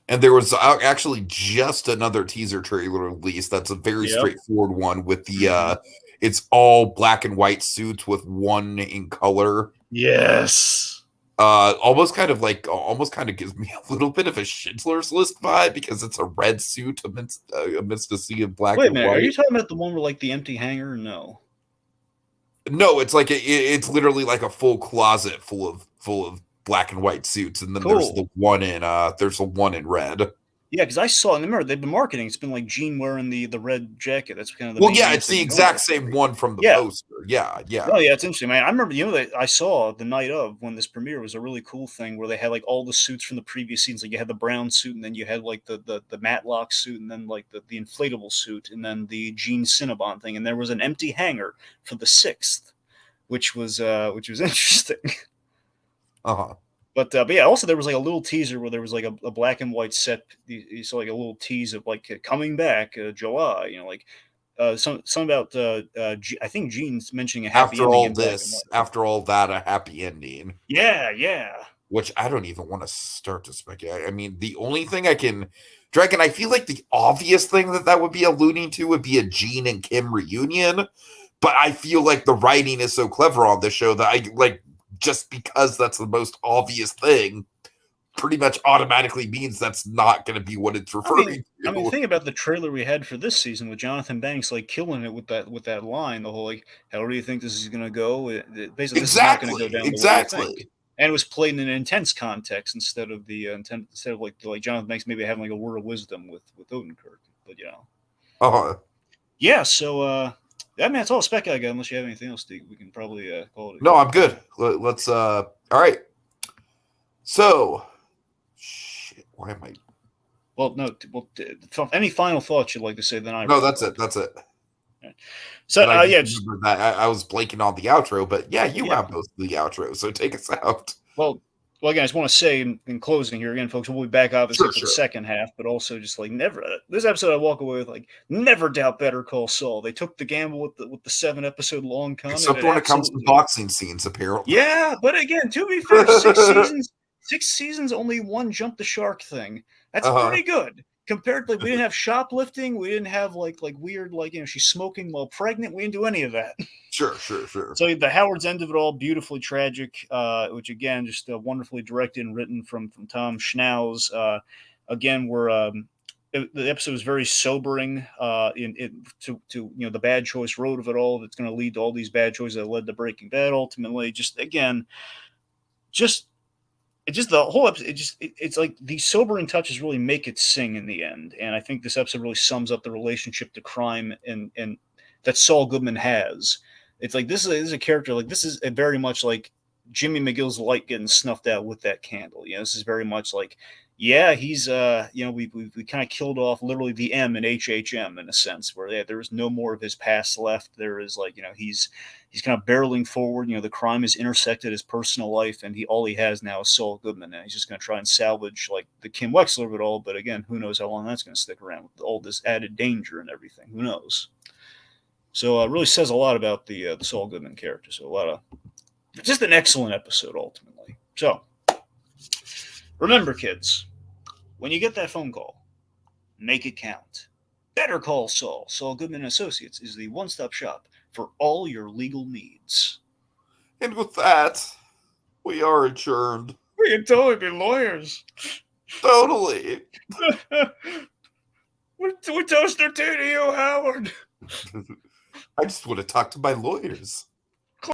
And there was actually just another teaser trailer release. That's a very straightforward one with the it's all black and white suits with one in color. Yes. Almost kind of gives me a little bit of a Schindler's List vibe because it's a red suit amidst a sea of black and white. Are you talking about the one where the empty hangar? No, it's it's literally like a full closet full of black and white suits, and then there's the one in red. Yeah, because I saw, and remember, they've been marketing. It's been Gene wearing the red jacket. That's kind of the it's the exact same one from the poster. Yeah. Oh, yeah, it's interesting, man. I remember, that I saw the night of when this premiere was a really cool thing where they had all the suits from the previous scenes. You had the brown suit, and then you had the Matlock suit, and then the inflatable suit, and then the Gene Cinnabon thing, and there was an empty hangar for the 6th, which was interesting. But yeah, also there was a little teaser where there was a black and white set. You saw a little tease of coming back, July. Something about I think Gene's mentioning a happy ending. After all that, a happy ending. Yeah. Which I don't even want to start to speculate. I mean, the only thing I can, Dragon, I feel like the obvious thing that would be alluding to would be a Gene and Kim reunion. But I feel like the writing is so clever on this show that I just because that's the most obvious thing pretty much automatically means that's not going to be what it's referring to. I mean, think about the trailer we had for this season with Jonathan Banks killing it with that line, the whole how do you think this is going to go? Basically, this is not going to go down the way you think. And it was played in an intense context instead of Jonathan Banks maybe having a word of wisdom with Odenkirk. But yeah. So I mean, that's all spec I got. Unless you have anything else, we can probably call it. No, I'm good. Let's. All right. So, shit. Why am I? Well, no. Well, any final thoughts you'd like to say? Then I. No, that's it. That's it. Right. So yeah, I was blanking on the outro, but you have most of the outro, so take us out. Well, again, I just want to say in closing here again, folks, we'll be back obviously for the second half, but also just never. This episode, I walk away with never doubt Better Call Saul. They took the gamble with the 7-episode long con. Except when it comes to boxing scenes, apparently. Yeah, but again, to be fair, 6 seasons, only one jump the shark thing. That's pretty good. Compared to we didn't have shoplifting, we didn't have weird she's smoking while pregnant. We didn't do any of that. Sure. So the Howard's end of it all, beautifully tragic, which again just wonderfully directed and written from Tom Schnauz. Again, the episode is very sobering to the bad choice road of it all. That's going to lead to all these bad choices that led to Breaking Bad. Ultimately, just it just the whole episode. It's like these sobering touches really make it sing in the end, and I think this episode really sums up the relationship to crime and that Saul Goodman has. It's like this is a character like this is very much like Jimmy McGill's light getting snuffed out with that candle. This is very much like, yeah, he's we kind of killed off literally the M in HHM in a sense, where there is no more of his past left. There is he's kind of barreling forward. The crime has intersected his personal life, and all he has now is Saul Goodman, and he's just going to try and salvage like the Kim Wexler of it all. But again, who knows how long that's going to stick around with all this added danger and everything? Who knows? So it really says a lot about the Saul Goodman character. So just an excellent episode ultimately. So remember, kids, when you get that phone call, make it count. Better call Saul. Saul Goodman Associates is the one-stop shop for all your legal needs. And with that, we are adjourned. We can totally be lawyers. Totally. We toast our tea to you, Howard. I just want to talk to my lawyers.